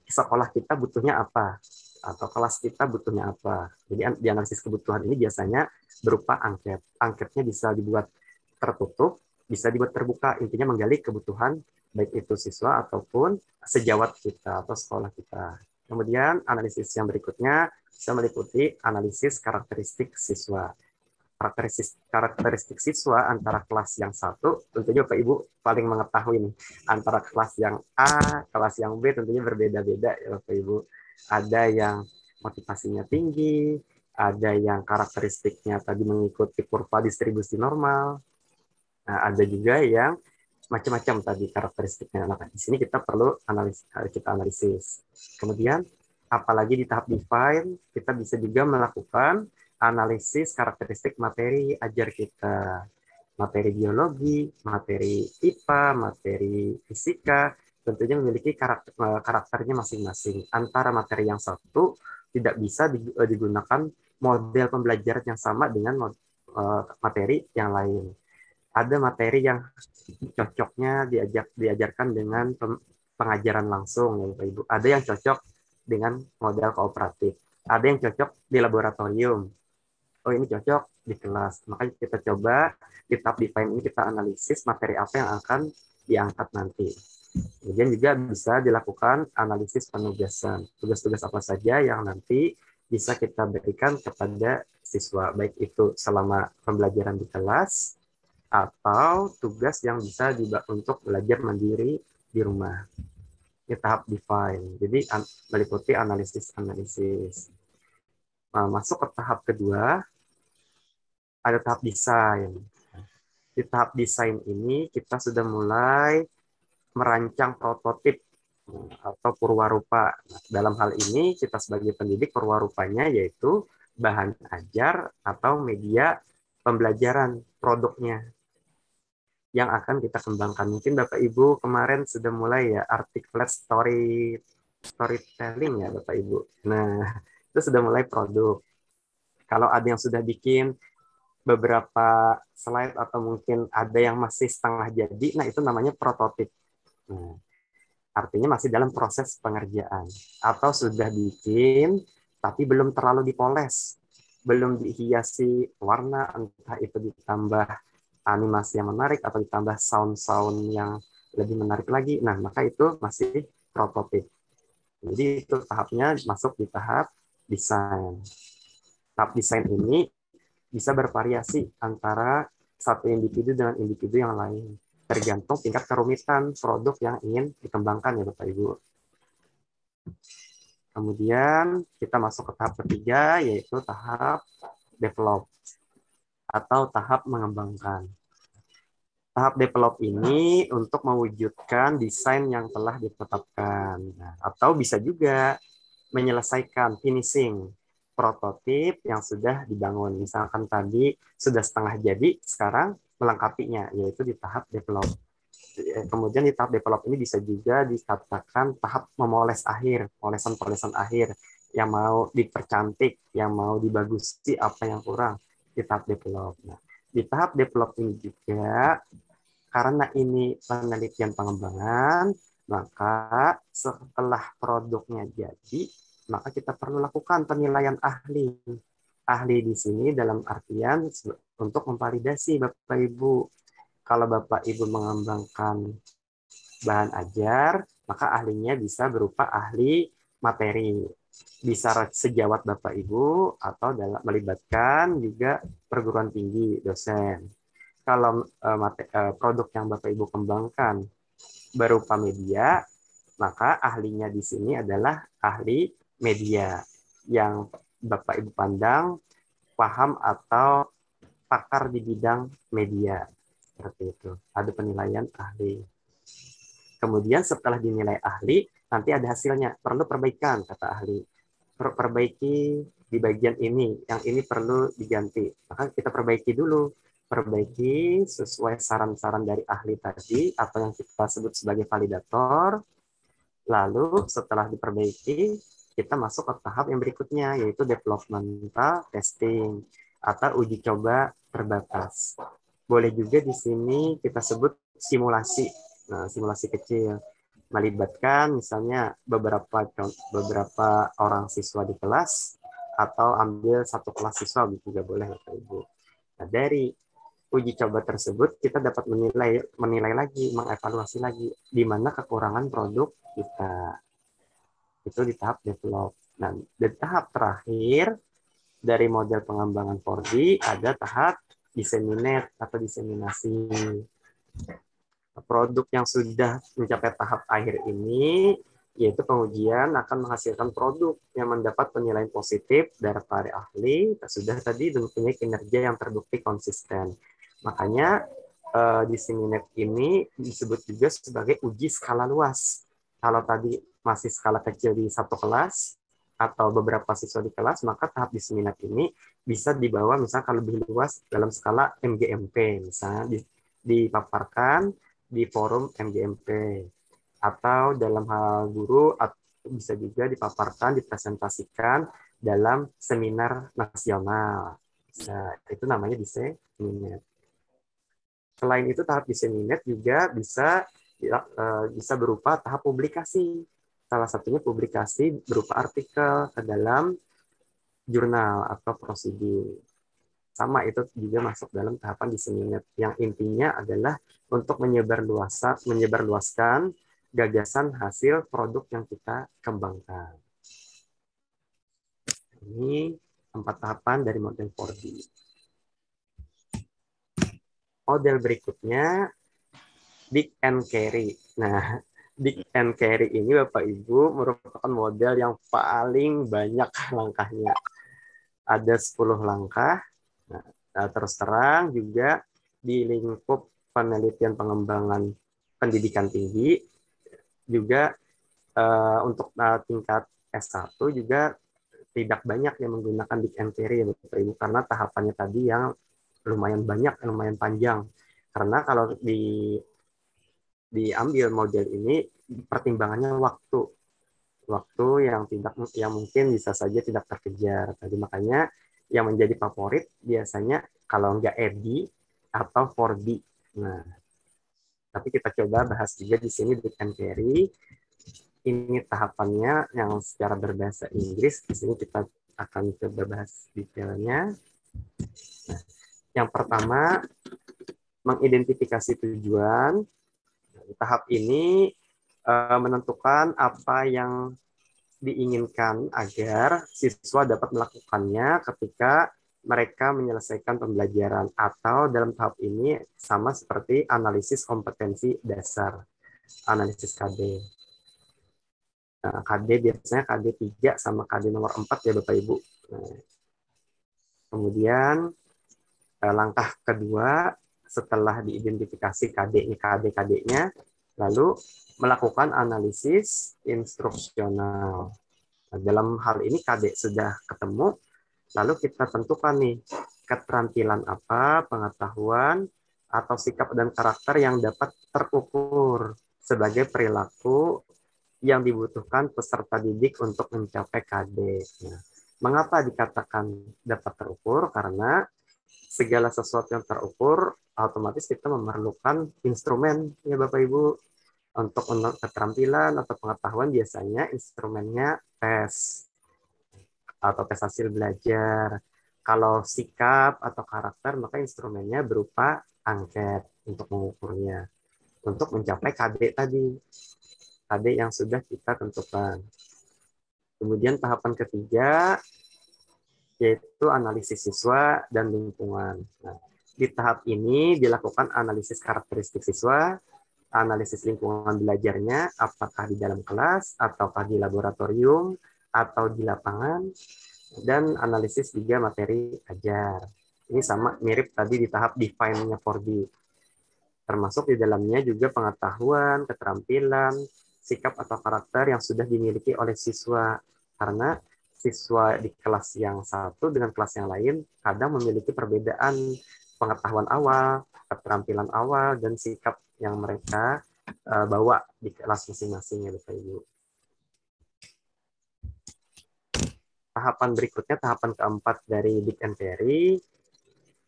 sekolah kita butuhnya apa? Atau kelas kita butuhnya apa? Jadi di analisis kebutuhan ini biasanya berupa angket. Angketnya bisa dibuat tertutup, bisa dibuat terbuka, intinya menggali kebutuhan baik itu siswa ataupun sejawat kita atau sekolah kita. Kemudian analisis yang berikutnya bisa meliputi analisis karakteristik siswa. Karakteristik siswa antara kelas yang satu, tentunya Bapak Ibu paling mengetahui nih, antara kelas yang A, kelas yang B tentunya berbeda-beda ya Bapak Ibu. Ada yang motivasinya tinggi, ada yang karakteristiknya tadi mengikuti kurva distribusi normal. Nah, ada juga yang macam-macam tadi karakteristiknya. Nah, di sini kita perlu analisis. Kemudian, apalagi di tahap define, kita bisa juga melakukan analisis karakteristik materi ajar kita. Materi biologi, materi IPA, materi fisika, tentunya memiliki karakternya masing-masing. Antara materi yang satu tidak bisa digunakan model pembelajaran yang sama dengan materi yang lain. Ada materi yang cocoknya diajarkan dengan pengajaran langsung ya Bapak Ibu. Ada yang cocok dengan model kooperatif. Ada yang cocok di laboratorium. Oh, ini cocok di kelas. Makanya kita coba di tahap define ini kita analisis materi apa yang akan diangkat nanti. Kemudian juga bisa dilakukan analisis penugasan. Tugas-tugas apa saja yang nanti bisa kita berikan kepada siswa, baik itu selama pembelajaran di kelas atau tugas yang bisa untuk belajar mandiri di rumah. Ini tahap define. Jadi meliputi analisis. Nah, masuk ke tahap kedua, ada tahap desain. Di tahap desain ini kita sudah mulai merancang prototip atau purwarupa. Nah, dalam hal ini kita sebagai pendidik purwarupanya yaitu bahan ajar atau media pembelajaran produknya yang akan kita kembangkan. Mungkin Bapak Ibu kemarin sudah mulai ya articulate storytelling ya Bapak Ibu. Nah, itu sudah mulai produk. Kalau ada yang sudah bikin beberapa slide atau mungkin ada yang masih setengah jadi, nah itu namanya prototip. Nah, artinya masih dalam proses pengerjaan. Atau sudah bikin tapi belum terlalu dipoles, belum dihiasi warna, entah itu ditambah animasi yang menarik atau ditambah sound-sound yang lebih menarik lagi. Nah, maka itu masih prototip. Jadi itu tahapnya masuk di tahap desain. Tahap desain ini bisa bervariasi antara satu individu dengan individu yang lain. Tergantung tingkat kerumitan produk yang ingin dikembangkan ya Bapak Ibu. Kemudian kita masuk ke tahap ketiga, yaitu tahap develop atau tahap mengembangkan. Tahap develop ini untuk mewujudkan desain yang telah ditetapkan. Nah, atau bisa juga menyelesaikan finishing prototip yang sudah dibangun. Misalkan tadi sudah setengah jadi, sekarang melengkapinya, yaitu di tahap develop. Kemudian di tahap develop ini bisa juga dikatakan tahap memoles akhir, polesan-polesan akhir, yang mau dipercantik, yang mau dibagusi apa yang kurang di tahap develop. Nah, di tahap develop ini juga, karena ini penelitian pengembangan, maka setelah produknya jadi, maka kita perlu lakukan penilaian ahli. Ahli di sini dalam artian untuk memvalidasi Bapak Ibu. Kalau Bapak Ibu mengembangkan bahan ajar, maka ahlinya bisa berupa ahli materi. Bisa sejawat Bapak Ibu atau dalam melibatkan juga perguruan tinggi, dosen. Kalau produk yang Bapak Ibu kembangkan berupa media, maka ahlinya di sini adalah ahli media yang Bapak Ibu pandang paham atau pakar di bidang media. Seperti itu. Ada penilaian ahli. Kemudian setelah dinilai ahli, nanti ada hasilnya. Perlu perbaikan, kata ahli. Perbaiki di bagian ini, yang ini perlu diganti. Maka kita perbaiki dulu. Perbaiki sesuai saran-saran dari ahli tadi, atau yang kita sebut sebagai validator. Lalu setelah diperbaiki, kita masuk ke tahap yang berikutnya, yaitu developmental testing, atau uji coba terbatas. Boleh juga di sini kita sebut simulasi. Nah, simulasi kecil melibatkan misalnya beberapa orang siswa di kelas atau ambil satu kelas siswa juga boleh Bapak Ibu. Nah, dari uji coba tersebut kita dapat menilai lagi, mengevaluasi lagi di mana kekurangan produk kita. Itu di tahap develop. Nah, di tahap terakhir dari model pengembangan 4D ada tahap disseminate atau diseminasi. Produk yang sudah mencapai tahap akhir ini, yaitu pengujian akan menghasilkan produk yang mendapat penilaian positif dari para ahli, sudah tadi mempunyai kinerja yang terbukti konsisten. Makanya disseminate ini disebut juga sebagai uji skala luas. Kalau tadi masih skala kecil di satu kelas, atau beberapa siswa di kelas, maka tahap disseminate ini bisa dibawa misalkan lebih luas dalam skala MGMP, misalnya dipaparkan di forum MGMP, atau dalam hal guru bisa juga dipaparkan, dipresentasikan dalam seminar nasional. Nah, itu namanya disseminate. Selain itu tahap disseminate juga bisa berupa tahap publikasi. Salah satunya publikasi berupa artikel ke dalam jurnal atau prosedur. Sama itu juga masuk dalam tahapan disseminate. Yang intinya adalah untuk menyebarluaskan gagasan hasil produk yang kita kembangkan. Ini 4 tahapan dari model 4D. Model berikutnya, Dig and Carry. Nah, Dig and Carry ini Bapak Ibu merupakan model yang paling banyak langkahnya. Ada 10 langkah. Nah, terus terang juga di lingkup penelitian pengembangan pendidikan tinggi, juga untuk tingkat S1 juga tidak banyak yang menggunakan Dig and Carry, Bapak Ibu, karena tahapannya tadi yang lumayan banyak, lumayan panjang. Karena kalau diambil model ini, pertimbangannya waktu yang mungkin bisa saja tidak terkejar. Tadi makanya yang menjadi favorit biasanya kalau nggak ED atau 4D. Nah, tapi kita coba bahas juga di sini Dig and Carry. Ini tahapannya yang secara berbahasa Inggris. Di sini kita akan coba bahas detailnya. Nah, yang pertama, mengidentifikasi tujuan. Tahap ini menentukan apa yang diinginkan agar siswa dapat melakukannya ketika mereka menyelesaikan pembelajaran, atau dalam tahap ini sama seperti analisis kompetensi dasar, analisis KD. Nah, KD biasanya KD 3 sama KD nomor 4 ya Bapak Ibu. Nah, kemudian langkah kedua setelah diidentifikasi KD-nya, lalu melakukan analisis instruksional. Nah, dalam hal ini KD sudah ketemu, lalu kita tentukan nih keterampilan apa, pengetahuan, atau sikap dan karakter yang dapat terukur sebagai perilaku yang dibutuhkan peserta didik untuk mencapai KD. Nah, mengapa dikatakan dapat terukur? Karena segala sesuatu yang terukur, otomatis kita memerlukan instrumen, ya Bapak Ibu. Untuk keterampilan atau pengetahuan biasanya instrumennya tes atau tes hasil belajar. Kalau sikap atau karakter, maka instrumennya berupa angket untuk mengukurnya. Untuk mencapai KD tadi, KD yang sudah kita tentukan. Kemudian tahapan ketiga, yaitu analisis siswa dan lingkungan. Nah, di tahap ini dilakukan analisis karakteristik siswa, analisis lingkungan belajarnya, apakah di dalam kelas, ataukah di laboratorium, atau di lapangan, dan analisis juga materi ajar. Ini sama mirip tadi di tahap define-nya 4D. Termasuk di dalamnya juga pengetahuan, keterampilan, sikap atau karakter yang sudah dimiliki oleh siswa. Karena siswa di kelas yang satu dengan kelas yang lain kadang memiliki perbedaan pengetahuan awal, keterampilan awal, dan sikap yang mereka bawa di kelas masing-masing ya Bapak Ibu. Tahapan berikutnya, tahapan keempat dari Dick and Terry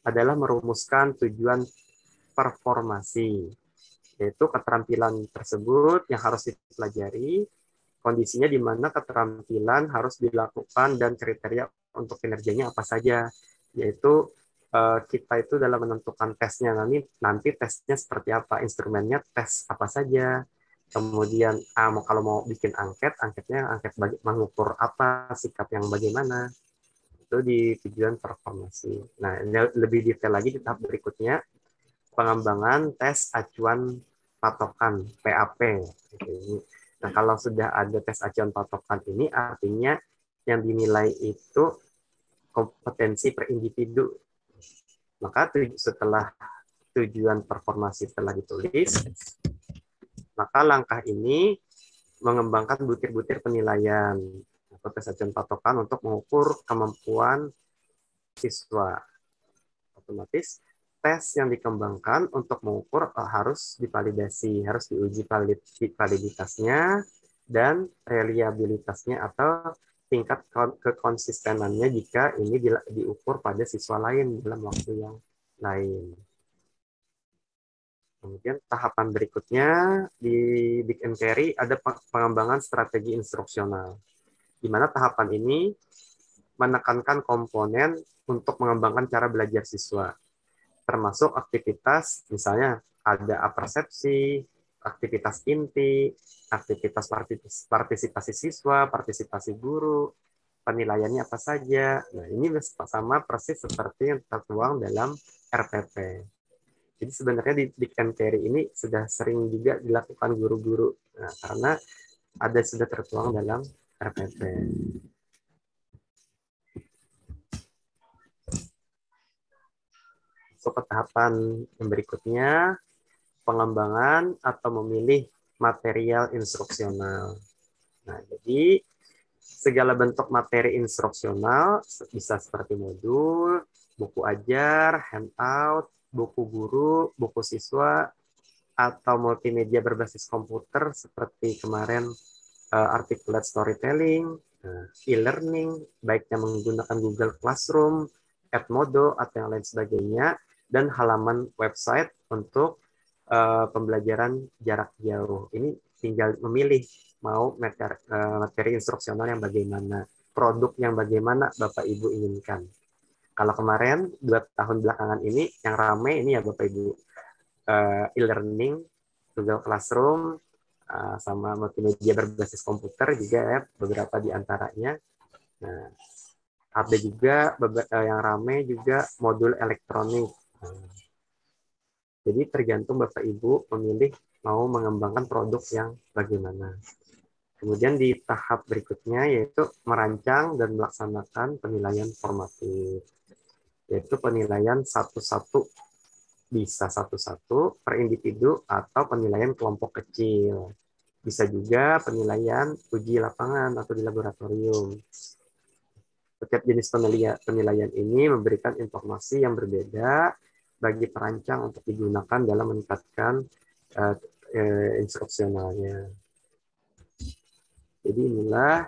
adalah merumuskan tujuan performasi, yaitu keterampilan tersebut yang harus dipelajari, kondisinya di mana keterampilan harus dilakukan dan kriteria untuk kinerjanya apa saja, yaitu kita itu dalam menentukan tesnya nanti tesnya seperti apa, instrumennya tes apa saja, kemudian kalau mau bikin angketnya angket mengukur apa, sikap yang bagaimana, itu di tujuan performasi. Nah, lebih detail lagi di tahap berikutnya, pengembangan tes acuan patokan PAP. Nah, kalau sudah ada tes acuan patokan ini, artinya yang dinilai itu kompetensi per individu. Maka setelah tujuan performasi telah ditulis, maka langkah ini mengembangkan butir-butir penilaian atau tes acuan patokan untuk mengukur kemampuan siswa. Otomatis tes yang dikembangkan untuk mengukur harus divalidasi, harus diuji validitasnya dan reliabilitasnya atau tingkat kekonsistenannya jika ini diukur pada siswa lain dalam waktu yang lain. Kemudian tahapan berikutnya di Dick and Terry ada pengembangan strategi instruksional, di mana tahapan ini menekankan komponen untuk mengembangkan cara belajar siswa, termasuk aktivitas, misalnya ada apersepsi, aktivitas inti, aktivitas partisipasi siswa, partisipasi guru, penilaiannya apa saja. Nah, ini sama persis seperti yang tertuang dalam RPP. Jadi sebenarnya di Dick and Terry ini sudah sering juga dilakukan guru-guru, karena sudah tertuang dalam RPP. Ke tahapan yang berikutnya, pengembangan atau memilih material instruksional. Nah, jadi segala bentuk materi instruksional bisa seperti modul, buku ajar, handout, buku guru, buku siswa, atau multimedia berbasis komputer seperti kemarin articulate storytelling, e-learning, baiknya menggunakan Google Classroom, Edmodo, atau yang lain sebagainya, dan halaman website untuk pembelajaran jarak jauh. Ini tinggal memilih mau materi instruksional yang bagaimana, produk yang bagaimana Bapak Ibu inginkan. Kalau kemarin 2 tahun belakangan ini yang ramai ini ya Bapak Ibu, e-learning, Google Classroom, sama multimedia berbasis komputer juga ya, beberapa di antaranya. Nah, Ada juga yang ramai juga modul elektronik. Jadi tergantung Bapak Ibu memilih mau mengembangkan produk yang bagaimana. Kemudian di tahap berikutnya yaitu merancang dan melaksanakan penilaian formatif. Yaitu penilaian satu-satu, bisa satu-satu per individu atau penilaian kelompok kecil. Bisa juga penilaian uji lapangan atau di laboratorium. Setiap jenis penilaian ini memberikan informasi yang berbeda bagi perancang untuk digunakan dalam meningkatkan instruksionalnya. Jadi inilah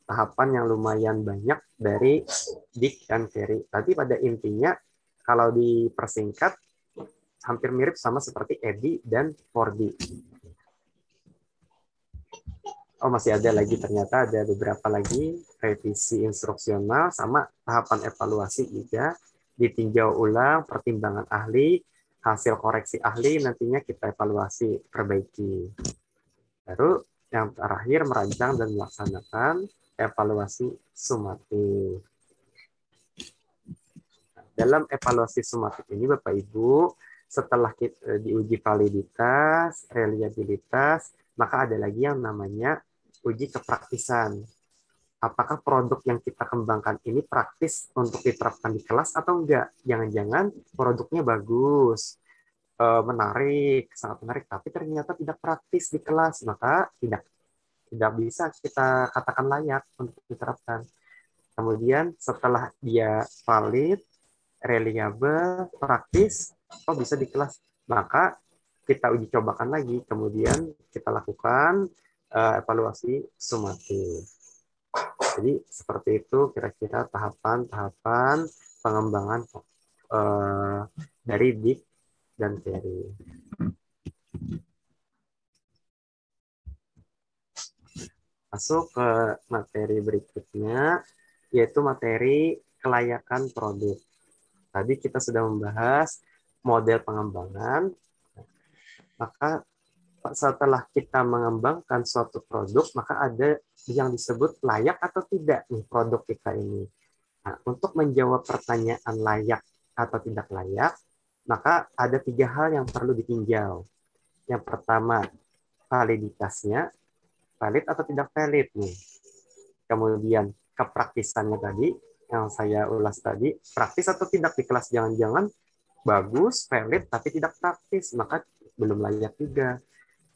tahapan yang lumayan banyak dari Dick dan Ferry. Tadi pada intinya kalau dipersingkat hampir mirip sama seperti Edi dan 4D. Oh, masih ada lagi, ternyata ada beberapa lagi revisi instruksional sama tahapan evaluasi juga, ditinjau ulang, pertimbangan ahli, hasil koreksi ahli, nantinya kita evaluasi, perbaiki. Baru yang terakhir merancang dan melaksanakan evaluasi sumatif. Dalam evaluasi sumatif ini Bapak Ibu, setelah kita diuji validitas, reliabilitas, maka ada lagi yang namanya uji kepraktisan. Apakah produk yang kita kembangkan ini praktis untuk diterapkan di kelas atau enggak? Jangan-jangan produknya bagus, menarik, sangat menarik, tapi ternyata tidak praktis di kelas, maka tidak bisa kita katakan layak untuk diterapkan. Kemudian setelah dia valid, reliable, praktis, oh bisa di kelas, maka kita uji cobakan lagi, kemudian kita lakukan evaluasi sumatif. Jadi seperti itu kira-kira tahapan-tahapan pengembangan dari Dick dan Ferry. Masuk ke materi berikutnya, yaitu materi kelayakan produk. Tadi kita sudah membahas model pengembangan, maka setelah kita mengembangkan suatu produk, maka ada yang disebut layak atau tidak nih produk kita ini. Nah, untuk menjawab pertanyaan layak atau tidak layak, maka ada 3 hal yang perlu ditinjau. Yang pertama, validitasnya, valid atau tidak valid nih. Kemudian kepraktisannya tadi, yang saya ulas tadi, praktis atau tidak di kelas, jangan-jangan bagus, valid, tapi tidak praktis, maka belum layak juga.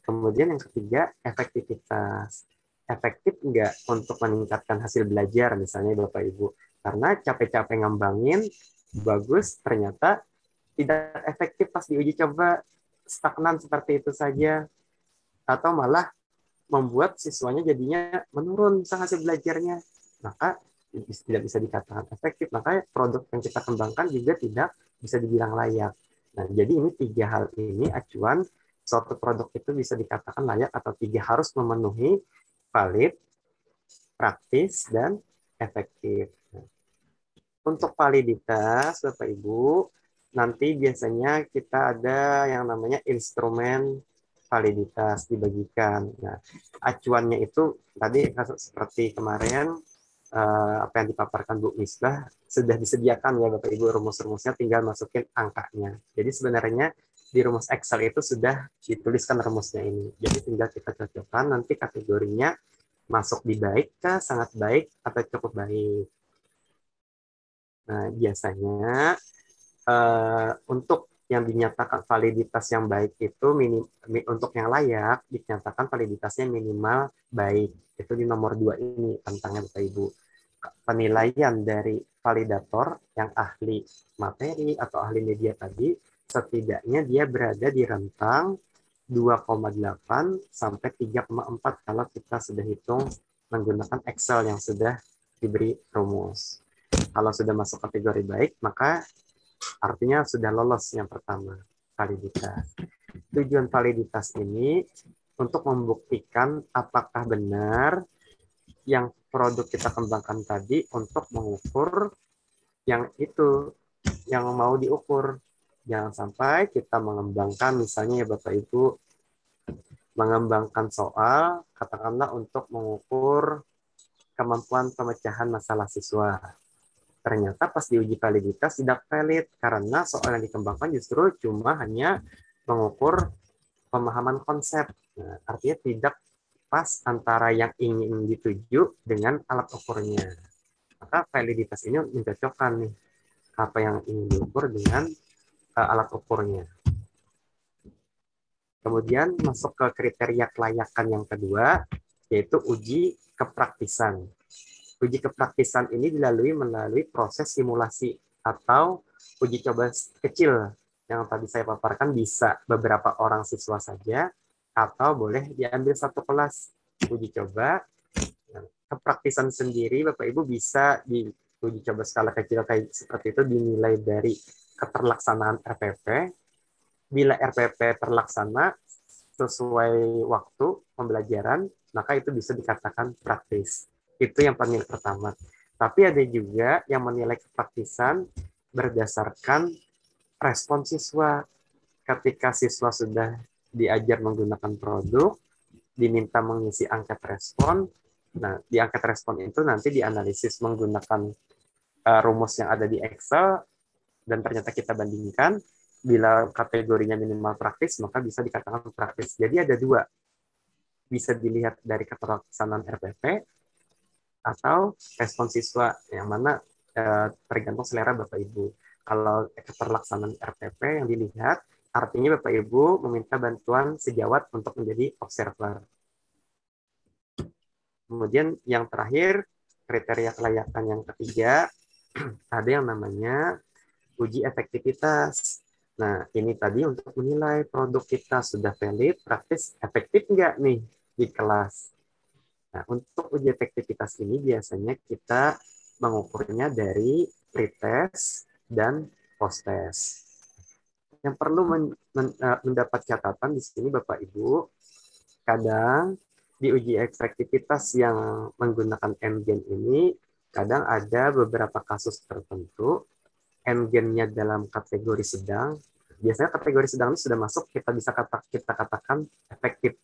Kemudian yang ketiga, efektivitas. Efektif enggak untuk meningkatkan hasil belajar, misalnya Bapak Ibu. Karena capek-capek ngembangin, bagus, ternyata tidak efektif pas diuji coba, stagnan seperti itu saja. Atau malah membuat siswanya jadinya menurun hasil belajarnya. Maka tidak bisa dikatakan efektif. Maka produk yang kita kembangkan juga tidak bisa dibilang layak. Nah, jadi ini 3 hal ini acuan suatu produk itu bisa dikatakan layak atau tidak, harus memenuhi valid, praktis, dan efektif. Untuk validitas, Bapak Ibu, nanti biasanya kita ada yang namanya instrumen validitas dibagikan. Nah, acuannya itu tadi seperti kemarin apa yang dipaparkan Bu Misbah sudah disediakan ya Bapak Ibu, rumus-rumusnya tinggal masukin angkanya. Jadi sebenarnya di rumus Excel itu sudah dituliskan rumusnya ini. Jadi tinggal kita cocokkan nanti kategorinya masuk di baik kah, sangat baik, atau cukup baik. Nah, biasanya untuk yang dinyatakan validitas yang baik itu untuk yang layak dinyatakan validitasnya minimal baik. Itu di nomor 2 ini tentangnya Bapak Ibu. Penilaian dari validator yang ahli materi atau ahli media tadi, setidaknya dia berada di rentang 2,8 sampai 3,4 kalau kita sudah hitung menggunakan Excel yang sudah diberi rumus. Kalau sudah masuk kategori baik, maka artinya sudah lolos yang pertama, validitas. Tujuan validitas ini untuk membuktikan apakah benar yang produk kita kembangkan tadi untuk mengukur yang itu, yang mau diukur. Jangan sampai kita mengembangkan, misalnya ya Bapak Ibu, mengembangkan soal, katakanlah untuk mengukur kemampuan pemecahan masalah siswa. Ternyata pas diuji validitas tidak valid karena soal yang dikembangkan justru cuma hanya mengukur pemahaman konsep. Nah, artinya tidak pas antara yang ingin dituju dengan alat ukurnya. Maka validitas ini mencocokkan nih apa yang ingin diukur dengan alat ukurnya. Kemudian masuk ke kriteria kelayakan yang kedua, yaitu uji kepraktisan. Uji kepraktisan ini melalui proses simulasi atau uji coba kecil yang tadi saya paparkan, bisa beberapa orang siswa saja atau boleh diambil satu kelas uji coba. Kepraktisan sendiri Bapak Ibu bisa di uji coba skala kecil kayak seperti itu dinilai dari keterlaksanaan RPP. Bila RPP terlaksana sesuai waktu pembelajaran, maka itu bisa dikatakan praktis. Itu yang penilaian pertama. Tapi ada juga yang menilai kepraktisan berdasarkan respon siswa. Ketika siswa sudah diajar menggunakan produk, diminta mengisi angket respon. Nah, di angket respon itu nanti dianalisis menggunakan rumus yang ada di Excel, dan ternyata kita bandingkan. Bila kategorinya minimal praktis, maka bisa dikatakan praktis. Jadi ada dua. Bisa dilihat dari keterlaksanaan RPP atau respon siswa, yang mana tergantung selera Bapak Ibu. Kalau keterlaksanaan RPP yang dilihat, artinya Bapak Ibu meminta bantuan sejawat untuk menjadi observer. Kemudian yang terakhir, kriteria kelayakan yang ketiga, ada yang namanya uji efektivitas. Nah, ini tadi untuk menilai produk kita sudah valid, praktis, efektif nggak nih di kelas. Nah, untuk uji efektivitas ini biasanya kita mengukurnya dari pretest dan post-test. Yang perlu mendapat catatan di sini Bapak Ibu, kadang di uji efektivitas yang menggunakan MGen ini, kadang ada beberapa kasus tertentu MGen-nya dalam kategori sedang. Biasanya kategori sedang ini sudah masuk, kita bisa kita katakan efektif.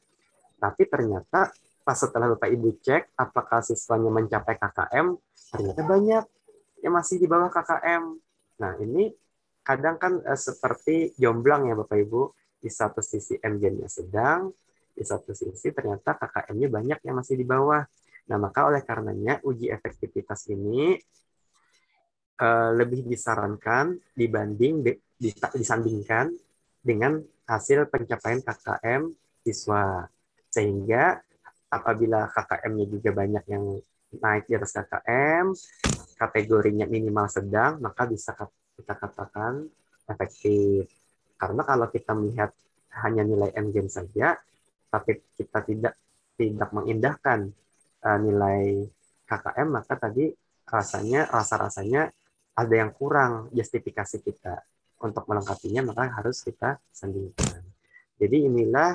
Tapi ternyata pas setelah Bapak Ibu cek apakah siswanya mencapai KKM, ternyata banyak yang masih di bawah KKM. Nah, ini kadang kan seperti jomblang ya Bapak Ibu. Di satu sisi MGen-nya sedang, di satu sisi ternyata KKM-nya banyak yang masih di bawah. Nah, maka oleh karenanya uji efektivitas ini lebih disarankan disandingkan dengan hasil pencapaian KKM siswa. Sehingga apabila KKM-nya juga banyak yang naik di atas KKM, kategorinya minimal sedang, maka bisa kita katakan efektif. Karena kalau kita melihat hanya nilai MGen saja, tapi kita tidak mengindahkan nilai KKM, maka tadi rasa-rasanya ada yang kurang justifikasi kita. Untuk melengkapinya maka harus kita sandingkan. Jadi inilah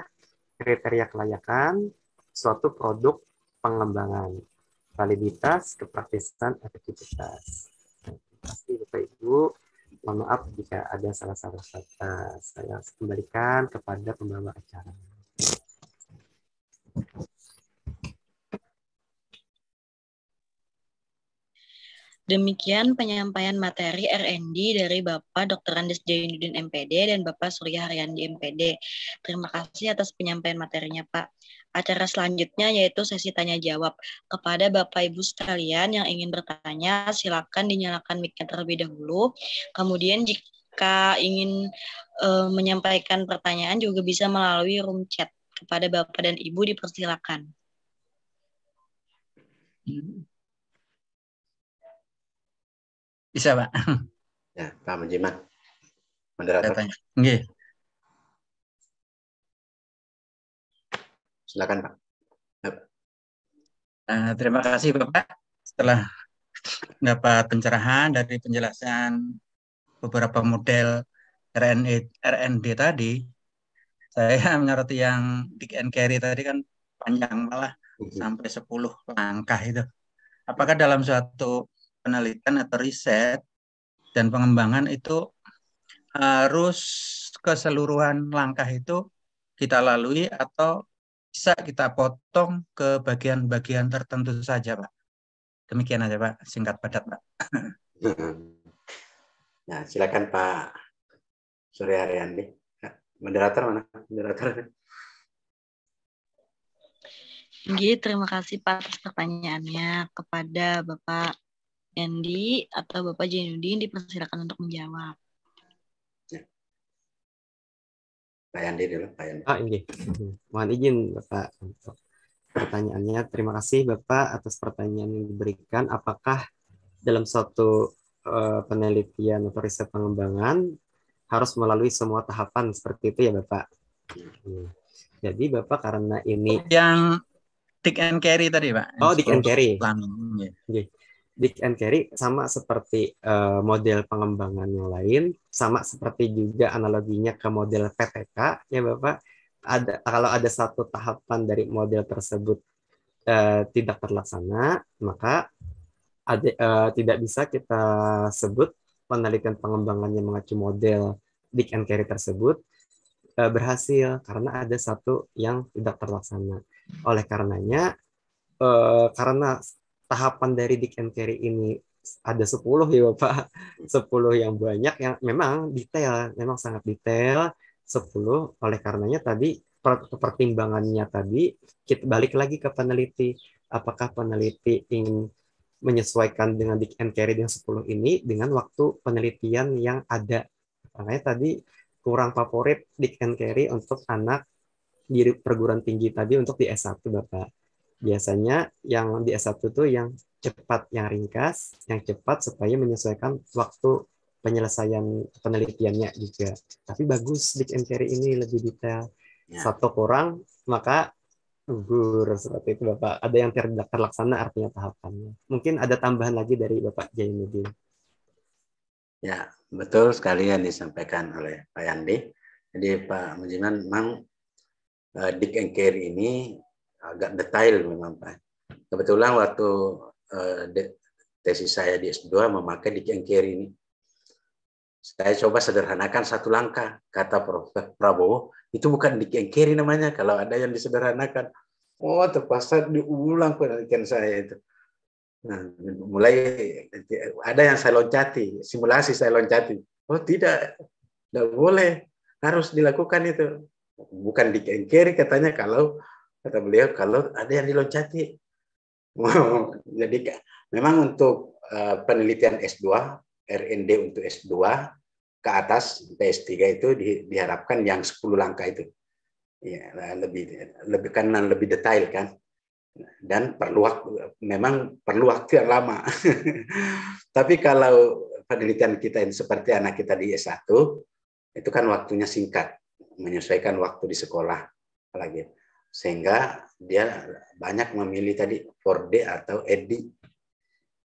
kriteria kelayakan suatu produk pengembangan. Validitas, kepraktisan, efektivitas. Pasti Bapak Ibu, mohon maaf jika ada salah-salah kata. Saya kembalikan kepada pembawa acara. Demikian penyampaian materi R&D dari Bapak Dr. Andes Jainuddin MPD dan Bapak Surya Haryandi MPD. Terima kasih atas penyampaian materinya, Pak. Acara selanjutnya yaitu sesi tanya jawab. Kepada Bapak Ibu sekalian yang ingin bertanya, silakan dinyalakan mic-nya terlebih dahulu. Kemudian jika ingin menyampaikan pertanyaan juga bisa melalui room chat. Kepada Bapak dan Ibu dipersilakan. Bisa, Pak. Ya, Pak Mujiman. Moderator. Nggih. Silakan, Pak. Terima kasih, Bapak. Setelah dapat pencerahan dari penjelasan beberapa model R&D tadi, saya menyoroti yang Dick and Carry tadi kan panjang, malah sampai 10 langkah itu. Apakah dalam suatu penelitian atau riset dan pengembangan itu harus keseluruhan langkah itu kita lalui atau bisa kita potong ke bagian-bagian tertentu saja, Pak? Demikian aja, Pak. Singkat padat, Pak. Nah, silakan Pak Surya Haryandi. Moderator mana? Moderator. Terima kasih Pak atas pertanyaannya. Kepada Bapak Endi atau Bapak Jainuddin dipersilakan untuk menjawab. Pak Yandi dulu, Pak Yandi. Ini. Mohon izin Bapak untuk pertanyaannya. Terima kasih Bapak atas pertanyaan yang diberikan. Apakah dalam suatu penelitian atau riset pengembangan harus melalui semua tahapan seperti itu ya Bapak? Jadi Bapak karena ini yang Dick and Carry tadi Pak. Oh, Dick and Carry. Dick and Carry sama seperti model pengembangan yang lain, sama seperti juga analoginya ke model PTK ya Bapak. Kalau ada satu tahapan dari model tersebut tidak terlaksana, maka tidak bisa kita sebut penelitian pengembangan yang mengacu model Dick and Carry tersebut berhasil karena ada satu yang tidak terlaksana. Oleh karenanya, karena tahapan dari Dick and Carry ini ada 10 ya Bapak, 10 yang banyak yang memang detail, memang sangat detail, 10. Oleh karenanya tadi pertimbangannya tadi kita balik lagi ke peneliti, apakah peneliti ingin menyesuaikan dengan Dick and Carry yang 10 ini dengan waktu penelitian yang ada. Makanya tadi kurang favorit Dick and Carry untuk anak di perguruan tinggi tadi untuk di S1 Bapak. Biasanya yang di S1 itu yang cepat, yang ringkas, yang cepat supaya menyesuaikan waktu penyelesaian penelitiannya juga. Tapi bagus Dick and Carry ini lebih detail. Satu kurang maka gugur seperti itu Bapak. Ada yang tidak terlaksana artinya tahapannya. Mungkin ada tambahan lagi dari Bapak Jainuddin. Ya, betul sekali yang disampaikan oleh Pak Yandi. Jadi Pak Mujiman memang Dick and Carry ini agak detail memang Pak. Kebetulan waktu tesis saya di S2 memakai Dick and Carry ini. Saya coba sederhanakan satu langkah, kata Prof. Prabowo, itu bukan Dick and Carry namanya kalau ada yang disederhanakan. Oh, terpaksa diulang penelitian saya itu. Nah, mulai ada yang saya loncati, simulasi saya loncati. Oh tidak boleh, harus dilakukan itu. Bukan Dick and Carry katanya kata beliau kalau ada yang diloncati. Jadi memang untuk penelitian S2, R&D untuk S2 ke atas PS3 itu diharapkan yang 10 langkah itu. Ya, lebih karena lebih detail kan. Dan memang perlu waktu yang lama. Tapi kalau penelitian kita ini seperti anak kita di S1, itu kan waktunya singkat, menyesuaikan waktu di sekolah apalagi. Sehingga dia banyak memilih tadi 4D atau ED.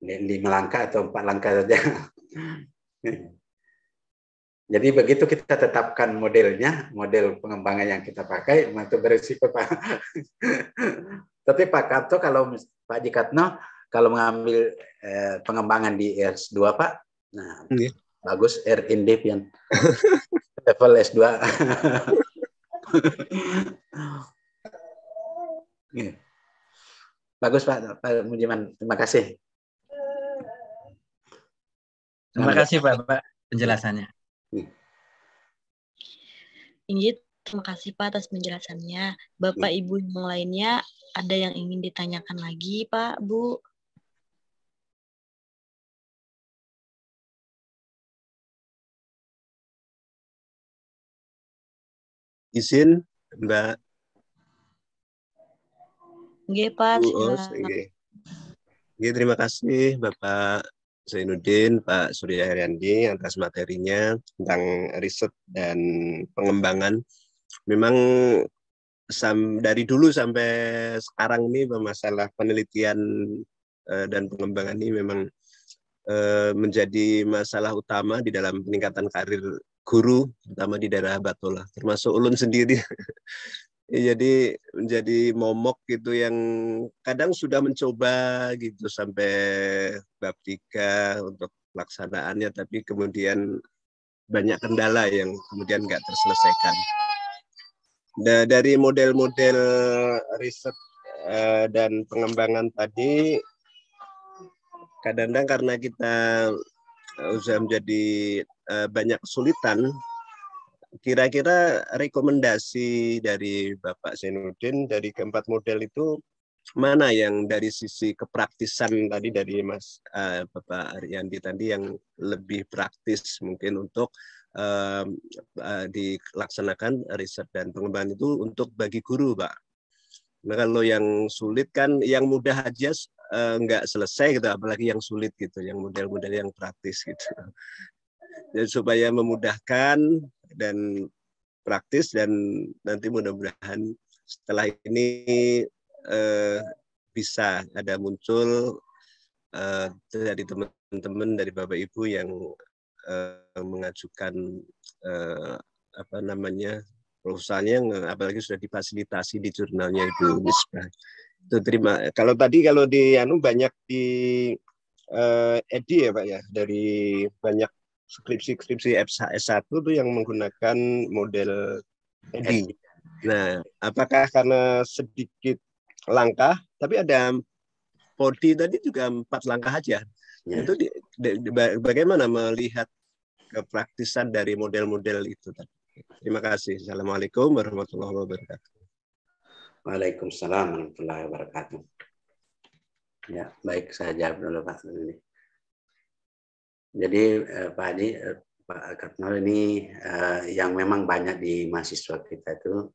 5 langkah atau 4 langkah saja. Jadi begitu kita tetapkan modelnya, model pengembangan yang kita pakai, untuk berisiko Pak. Tapi Pak Karto, kalau Pak Jikatno, kalau mengambil pengembangan di S2 Pak, nah bagus R&D yang level S2. Bagus Pak Mujiman, terima kasih. Terima kasih Pak penjelasannya. Terima kasih Pak atas penjelasannya. Bapak Ibu yang lainnya ada yang ingin ditanyakan lagi Pak, Bu? Izin Mbak. Nggih Pak. Terima kasih Bapak Zainuddin, Pak Surya Haryandi atas materinya tentang riset dan pengembangan. Memang dari dulu sampai sekarang ini masalah penelitian dan pengembangan ini memang menjadi masalah utama di dalam peningkatan karir guru, terutama di daerah Batola, termasuk ulun sendiri. Jadi menjadi momok gitu yang kadang sudah mencoba gitu sampai bab 3 untuk pelaksanaannya, tapi kemudian banyak kendala yang kemudian nggak terselesaikan. Dari model-model riset dan pengembangan tadi, kadang-kadang karena kita sudah menjadi banyak kesulitan. Kira-kira rekomendasi dari Bapak Zainuddin dari keempat model itu mana yang dari sisi kepraktisan tadi dari Bapak Ariandi tadi yang lebih praktis mungkin untuk dilaksanakan riset dan pengembangan itu untuk bagi guru, Pak. Nah, kalau yang sulit kan, yang mudah aja nggak selesai gitu, apalagi yang sulit gitu, yang model-model yang praktis gitu. Dan supaya memudahkan dan praktis, dan nanti mudah-mudahan setelah ini bisa ada muncul dari teman-teman dari Bapak Ibu yang mengajukan perusahaannya, apalagi sudah difasilitasi di jurnalnya Ibu Misbah. Itu terima. Kalau tadi banyak di EDI ya Pak ya, dari banyak skripsi S1 itu yang menggunakan model EDI. Nah, apakah karena sedikit langkah, tapi ada Podi tadi juga 4 langkah aja. Ya. Itu bagaimana melihat kepraktisan dari model-model itu tadi? Terima kasih. Assalamualaikum warahmatullahi wabarakatuh. Waalaikumsalam warahmatullahi wabarakatuh. Ya, baik, saya jawab dulu Pak. Jadi Pak Adi, Pak Kartnal ini yang memang banyak di mahasiswa kita itu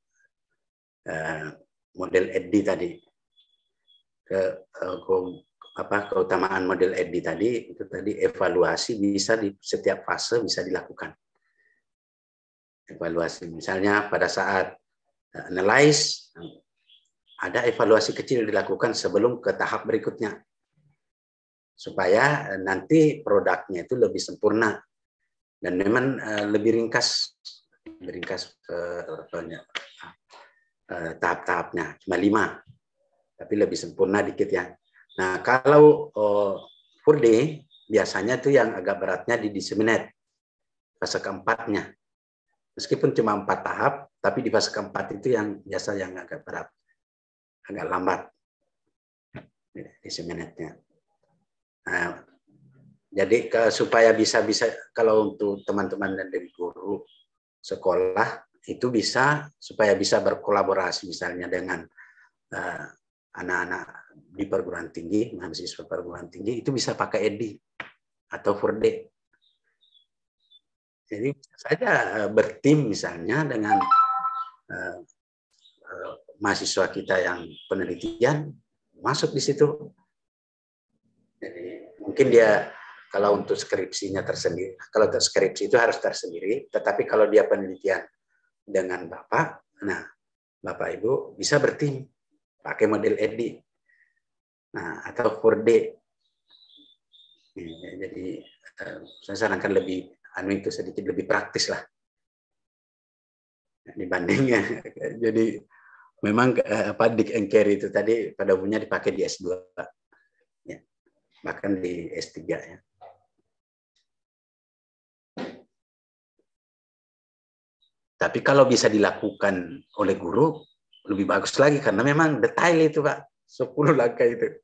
model EDI tadi. Keutamaan model EDI tadi itu tadi evaluasi bisa di setiap fase bisa dilakukan. Evaluasi misalnya pada saat analyze ada evaluasi kecil dilakukan sebelum ke tahap berikutnya supaya nanti produknya itu lebih sempurna dan memang lebih ringkas tahap-tahapnya cuma 5 tapi lebih sempurna dikit ya. Nah, kalau 4D biasanya itu yang agak beratnya di disseminate fase keempatnya. Meskipun cuma 4 tahap, tapi di fase keempat itu yang biasa yang agak berat, agak lambat disseminate-nya. Nah, jadi supaya bisa kalau untuk teman-teman dari guru sekolah itu bisa supaya bisa berkolaborasi misalnya dengan anak-anak di perguruan tinggi, mahasiswa perguruan tinggi itu bisa pakai EDI atau 4D. Jadi saja bertim misalnya dengan mahasiswa kita yang penelitian masuk di situ. Jadi mungkin dia kalau untuk skripsinya tersendiri, kalau untuk skripsi itu harus tersendiri, tetapi kalau dia penelitian dengan Bapak, nah Bapak Ibu bisa bertim pakai model EDI. Nah, atau 4D. Jadi saya sarankan lebih itu sedikit lebih praktis lah dibandingnya. Jadi memang Dik and Carry itu tadi pada umumnya dipakai di S2 ya, bahkan di S3 ya. Tapi kalau bisa dilakukan oleh guru lebih bagus lagi karena memang detail itu Pak, 10 langkah itu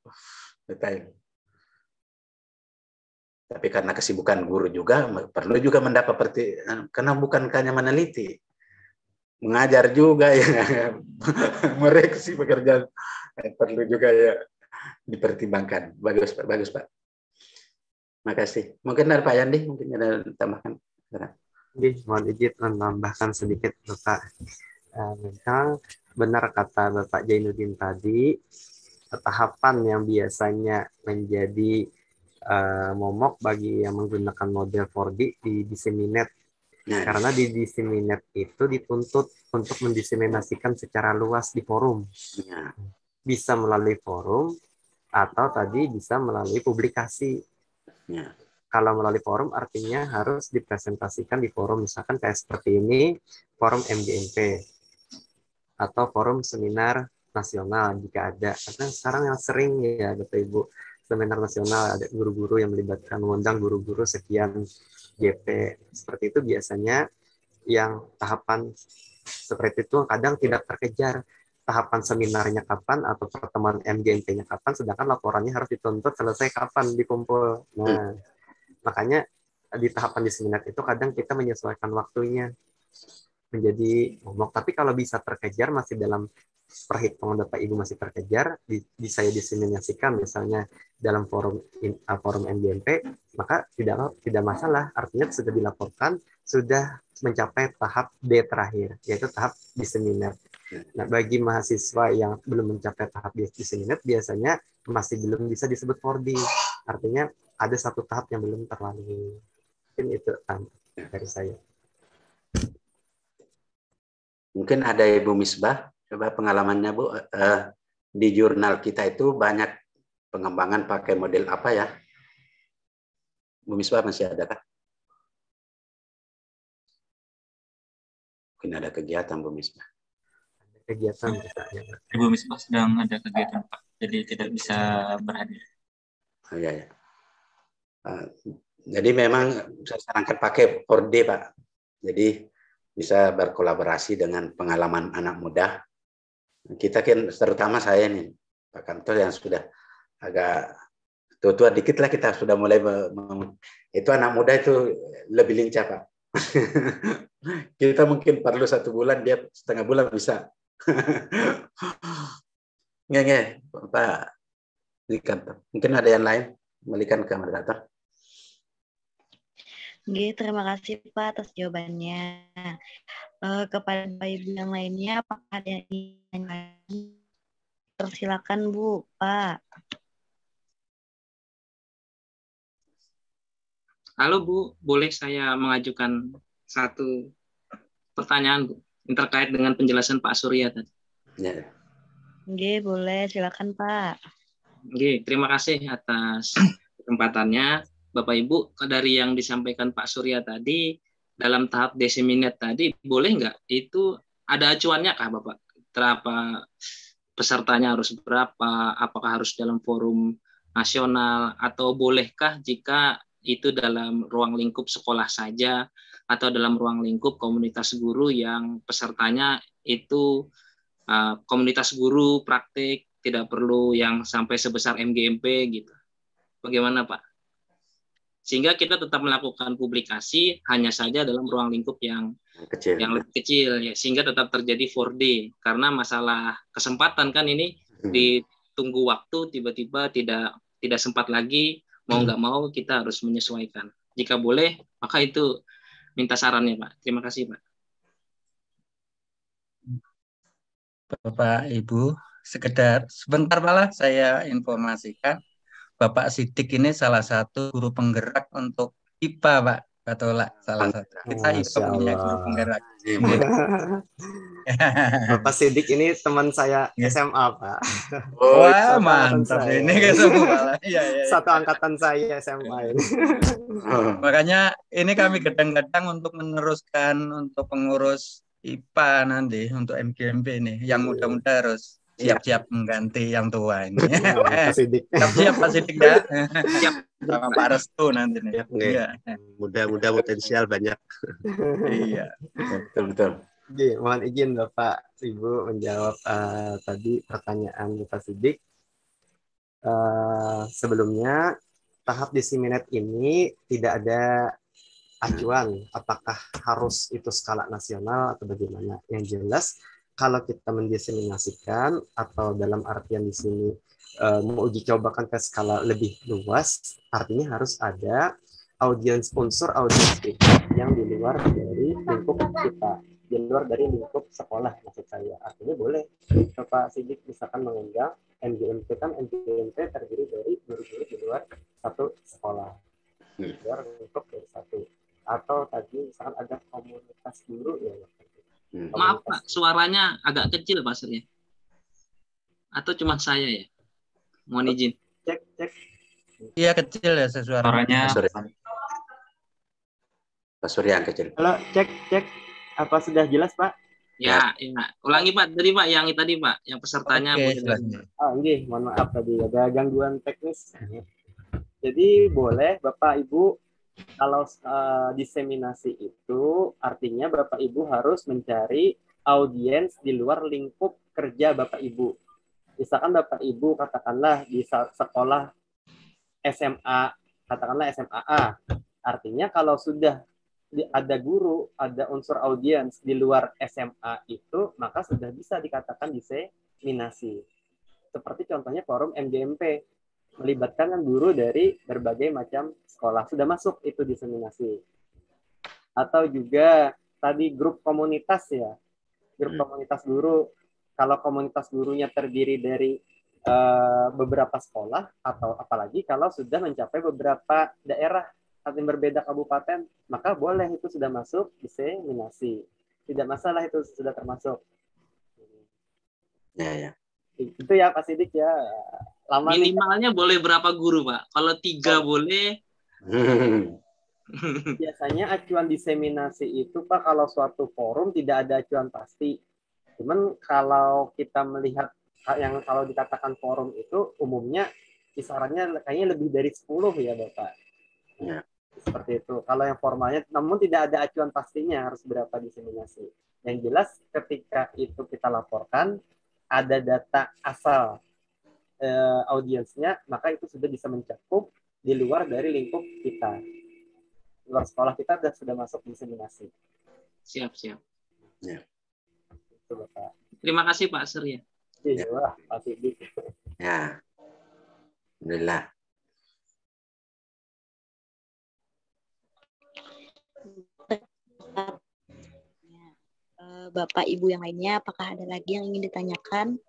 detail. Tapi karena kesibukan guru juga perlu juga mendapat karena bukan hanya meneliti, mengajar juga ya, mereaksi pekerjaan perlu juga ya dipertimbangkan. Bagus Pak, bagus Pak. Makasih. Mungkin dari Pak Yandi mungkin ada tambahkan. Mohon izin menambahkan sedikit Bapak. Memang benar kata Bapak Zainuddin tadi, tahapan yang biasanya menjadi momok bagi yang menggunakan model 4D di disseminate. Karena di disseminate itu dituntut untuk mendiseminasikan secara luas di forum. Bisa melalui forum atau tadi bisa melalui publikasi. Kalau melalui forum artinya harus dipresentasikan di forum, misalkan kayak seperti ini, forum MGMP atau forum seminar nasional jika ada. Karena sekarang yang sering ya Bapak Ibu, seminar nasional ada guru-guru yang melibatkan, mengundang guru-guru sekian GP. Seperti itu biasanya yang tahapan seperti itu kadang tidak terkejar. Tahapan seminarnya kapan atau pertemuan MGMP-nya kapan, sedangkan laporannya harus dituntut selesai kapan dikumpul. Nah, makanya di tahapan diseminat itu kadang kita menyesuaikan waktunya menjadi momok. Tapi kalau bisa terkejar, masih dalam perhitungan Bapak Ibu masih terkejar, bisa diseminasikan misalnya dalam forum MGMP, maka tidak masalah. Artinya sudah dilaporkan, sudah mencapai tahap D terakhir, yaitu tahap diseminat. Nah, bagi mahasiswa yang belum mencapai tahap diseminat, biasanya masih belum bisa disebut 4D. Artinya ada satu tahap yang belum terlalui. Mungkin itu dari saya. Mungkin ada Ibu Misbah, coba pengalamannya Bu, di jurnal kita itu banyak pengembangan pakai model apa ya? Bu Misbah masih ada kah? Mungkin ada kegiatan Bu Misbah. Kegiatan Ibu Misbah sedang ada kegiatan Pak, jadi tidak bisa berhadir. Oh, iya, ya. Jadi memang saya sarankan pakai 4D Pak. Jadi bisa berkolaborasi dengan pengalaman anak muda. Kita kan terutama saya nih Pak Kantor yang sudah agak tua dikit lah, kita sudah mulai itu anak muda itu lebih lincah Pak. Kita mungkin perlu 1 bulan, dia setengah bulan bisa. Nggak, Pak di kantor. Mungkin ada yang lain, kembalikan ke moderator. Oke, terima kasih Pak atas jawabannya. Kepada Bapak Ibu yang lainnya, apakah ada yang ingin lagi? Persilakan Bu, Pak. Halo Bu, boleh saya mengajukan satu pertanyaan Bu, yang terkait dengan penjelasan Pak Surya tadi? Ya. Oke, boleh, silakan Pak. Oke, terima kasih atas kesempatannya. Bapak Ibu, dari yang disampaikan Pak Surya tadi, dalam tahap disseminate tadi, boleh nggak itu ada acuannya kah Bapak? Berapa pesertanya harus berapa? Apakah harus dalam forum nasional? Atau bolehkah jika itu dalam ruang lingkup sekolah saja, atau dalam ruang lingkup komunitas guru yang pesertanya itu komunitas guru praktik, tidak perlu yang sampai sebesar MGMP gitu. Bagaimana Pak? Sehingga kita tetap melakukan publikasi hanya saja dalam ruang lingkup yang lebih kecil ya, sehingga tetap terjadi 4D. Karena masalah kesempatan kan ini ditunggu waktu, tiba-tiba tidak sempat lagi, mau nggak mau kita harus menyesuaikan. Jika boleh, maka itu minta sarannya Pak. Terima kasih Pak. Bapak Ibu, sekedar sebentar malah saya informasikan, Bapak Sidik ini salah satu guru penggerak untuk IPA, Pak. Batola, salah satu. Kita IPA punya guru penggerak. Bapak Sidik ini teman saya SMA, Pak. Wah, mantap ini ketemu. Ya. Satu angkatan saya SMA ini. Makanya ini kami kadang-kadang untuk meneruskan untuk pengurus IPA nanti untuk MGMP ini, yang muda-muda harus siap-siap mengganti yang tua ini. Siap-siap Pak Sidik ya. Siap sama Pak Restu nanti nih. Ya. Muda-muda potensial banyak. Iya. Betul. Oke, mohon izin Bapak Ibu menjawab tadi pertanyaan Bapak Sidik. Sebelumnya tahap disseminate ini tidak ada acuan apakah harus itu skala nasional atau bagaimana. Yang jelas kalau kita mendiseminasikan atau dalam artian di sini menguji cobakan ke skala lebih luas, artinya harus ada unsur audiens yang di luar dari lingkup kita, di luar dari lingkup sekolah maksud saya. Artinya boleh Bapak Sidik misalkan mengundang MGMP, kan MGMP terdiri dari guru-guru di luar satu sekolah, di luar lingkup dari satu. Atau tadi misalkan ada komunitas guru ya. Maaf Pak, suaranya agak kecil Pak Surya. Atau cuma saya ya? Mohon izin. Cek. Iya kecil ya suaranya. Pak Surya yang kecil. Halo, cek. Apa sudah jelas Pak? Ya. Ulangi Pak, dari Pak yang tadi Pak, yang pesertanya. Oke, mohon maaf tadi ada gangguan teknis. Jadi boleh Bapak Ibu kalau diseminasi itu artinya Bapak Ibu harus mencari audiens di luar lingkup kerja Bapak Ibu. Misalkan Bapak Ibu katakanlah di sekolah SMA, katakanlah SMA A, Artinya kalau sudah ada guru, ada unsur audiens di luar SMA itu, maka sudah bisa dikatakan diseminasi. Seperti contohnya forum MGMP, melibatkan guru dari berbagai macam sekolah. Sudah masuk itu diseminasi. Atau juga tadi grup komunitas ya, grup komunitas guru. Kalau komunitas gurunya terdiri dari beberapa sekolah, atau apalagi kalau sudah mencapai beberapa daerah atau yang berbeda kabupaten, maka boleh itu sudah masuk diseminasi. Tidak masalah, itu sudah termasuk. Ya. Itu ya Pak Sidik ya. Lama minimalnya nih, boleh berapa guru Pak? Kalau 3 boleh. Biasanya acuan diseminasi itu Pak, kalau suatu forum tidak ada acuan pasti. Cuman kalau kita melihat yang kalau dikatakan forum itu umumnya kisarannya kayaknya lebih dari 10 ya Bapak. Ya. Seperti itu. Kalau yang formalnya, namun tidak ada acuan pastinya harus berapa diseminasi. Yang jelas ketika itu kita laporkan, ada data asal audiensnya, maka itu sudah bisa mencakup di luar dari lingkup kita. Luar sekolah kita sudah masuk diseminasi. Siap. Ya. Itu, Bapak. Terima kasih Pak Surya. Ya. Pak Sidik. Ya. Alhamdulillah. Bapak Ibu yang lainnya, apakah ada lagi yang ingin ditanyakan?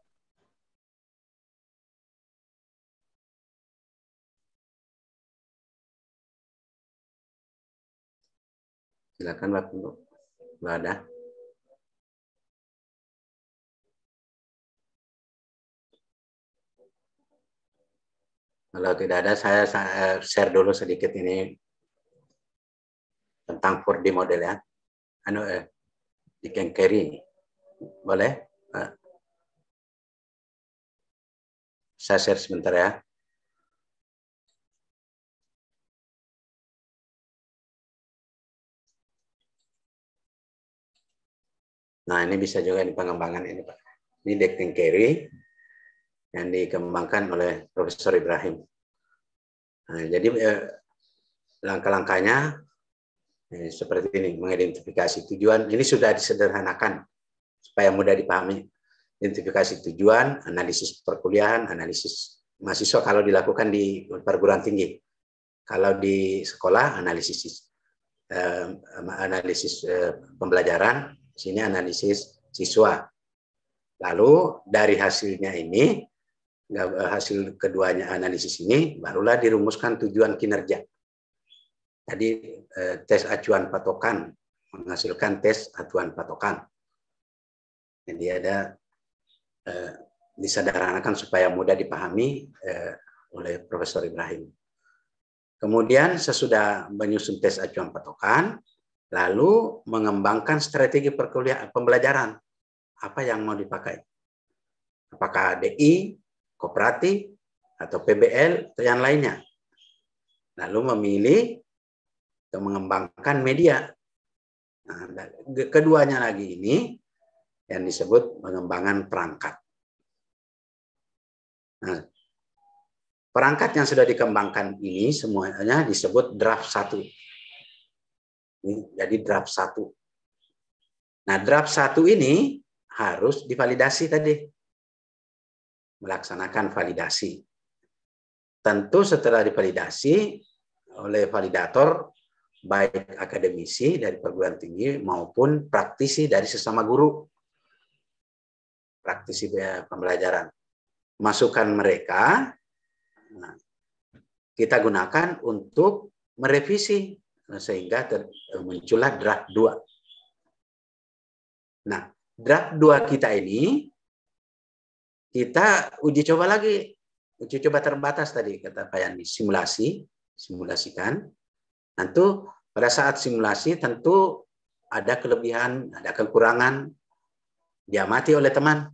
Silakan Pak, Mbak Ada. Kalau tidak ada, saya share dulu sedikit ini tentang 4D model ya. Di Kengkeri. Boleh? Saya share sebentar ya. Nah, ini bisa juga di pengembangan ini, Pak. Ini di Kengkeri yang dikembangkan oleh Profesor Ibrahim. Nah, jadi langkah-langkahnya seperti ini, mengidentifikasi tujuan. Ini sudah disederhanakan supaya mudah dipahami. Identifikasi tujuan, analisis perkuliahan, analisis mahasiswa kalau dilakukan di perguruan tinggi. Kalau di sekolah, analisis pembelajaran, sini analisis siswa. Lalu dari hasilnya ini, hasil keduanya analisis ini, barulah dirumuskan tujuan kinerja. Tadi tes acuan patokan, menghasilkan tes acuan patokan. Jadi ada disederhanakan supaya mudah dipahami oleh Profesor Ibrahim. Kemudian sesudah menyusun tes acuan patokan, lalu mengembangkan strategi pembelajaran. Apa yang mau dipakai? Apakah DI, kooperatif, atau PBL, atau yang lainnya. Lalu memilih atau mengembangkan media. Nah, keduanya lagi ini yang disebut pengembangan perangkat. Nah, perangkat yang sudah dikembangkan ini semuanya disebut draft 1. Jadi draft 1. Nah, draft 1 ini harus divalidasi tadi. Melaksanakan validasi. Tentu setelah divalidasi oleh validator, baik akademisi dari perguruan tinggi maupun praktisi dari sesama guru. Praktisi pembelajaran. Masukan mereka kita gunakan untuk merevisi sehingga muncullah draft 2. Nah, draft 2 kita ini kita uji coba lagi. Uji coba terbatas tadi kata Pak Yani, simulasikan. Tentu pada saat simulasi tentu ada kelebihan, ada kekurangan, diamati oleh teman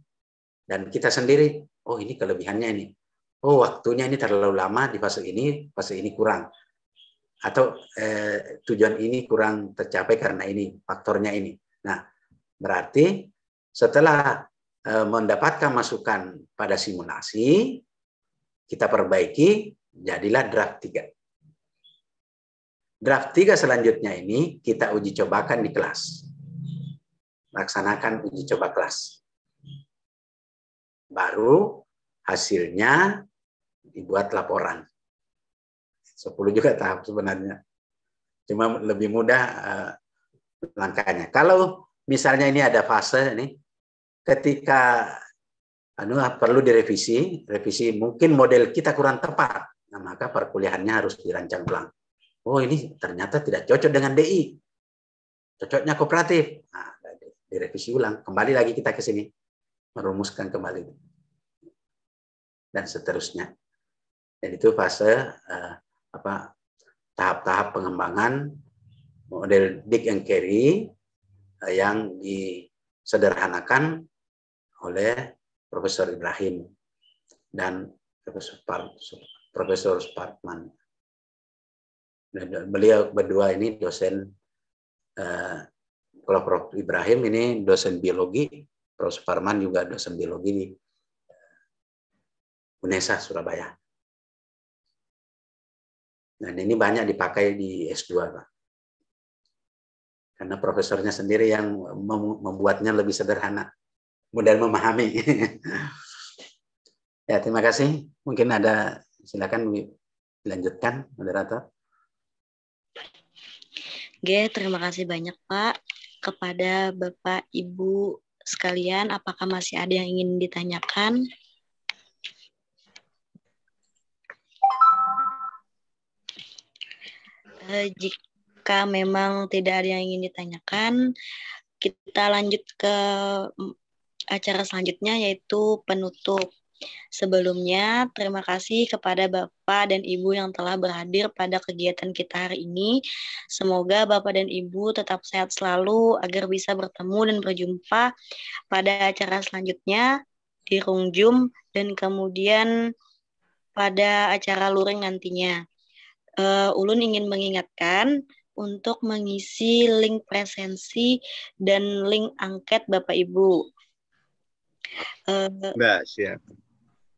dan kita sendiri. Oh, ini kelebihannya ini. Oh, waktunya ini terlalu lama di fase ini kurang. Atau tujuan ini kurang tercapai karena ini, faktornya ini. Nah, berarti setelah mendapatkan masukan pada simulasi, kita perbaiki, jadilah draft 3. Draft 3 selanjutnya ini kita uji cobakan di kelas. Laksanakan uji coba kelas. Baru hasilnya dibuat laporan. 10 juga tahap sebenarnya. Cuma lebih mudah langkahnya. Kalau misalnya ini ada fase ini, ketika perlu direvisi, mungkin model kita kurang tepat, nah, maka perkuliahannya harus dirancang ulang. Oh, ini ternyata tidak cocok dengan DI. Cocoknya kooperatif. Nah, direvisi ulang. Kembali lagi kita ke sini. Merumuskan kembali. Dan seterusnya. Dan itu fase tahap-tahap pengembangan model Dick and Carey yang disederhanakan oleh Profesor Ibrahim dan Profesor Sparkman. Dan beliau berdua ini dosen, kalau Prof. Ibrahim ini dosen biologi, Prof. Sparkman juga dosen biologi di UNESA Surabaya. Dan ini banyak dipakai di S2, Pak. Karena profesornya sendiri yang membuatnya lebih sederhana, mudah memahami. Ya, terima kasih. Mungkin ada, silakan dilanjutkan, moderator. Oke, terima kasih banyak Pak. Kepada Bapak Ibu sekalian, apakah masih ada yang ingin ditanyakan? Jika memang tidak ada yang ingin ditanyakan, kita lanjut ke acara selanjutnya, yaitu penutup. Sebelumnya, terima kasih kepada Bapak dan Ibu yang telah berhadir pada kegiatan kita hari ini. Semoga Bapak dan Ibu tetap sehat selalu agar bisa bertemu dan berjumpa pada acara selanjutnya di Rungjum dan kemudian pada acara luring nantinya. Ulun ingin mengingatkan untuk mengisi link presensi dan link angket Bapak Ibu. Mbak, siap.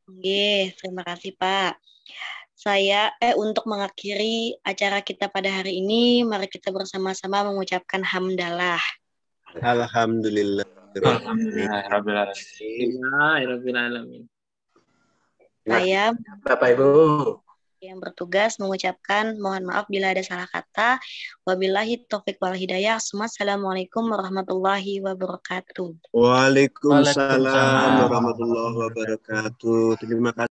Oke, terima kasih Pak. Saya untuk mengakhiri acara kita pada hari ini, mari kita bersama-sama mengucapkan hamdalah. Alhamdulillah. Alhamdulillah. Saya, Bapak Ibu yang bertugas mengucapkan mohon maaf bila ada salah kata. Wabillahi taufiq wal hidayah. Assalamualaikum warahmatullahi wabarakatuh. Waalaikumsalam warahmatullahi wabarakatuh. Terima kasih.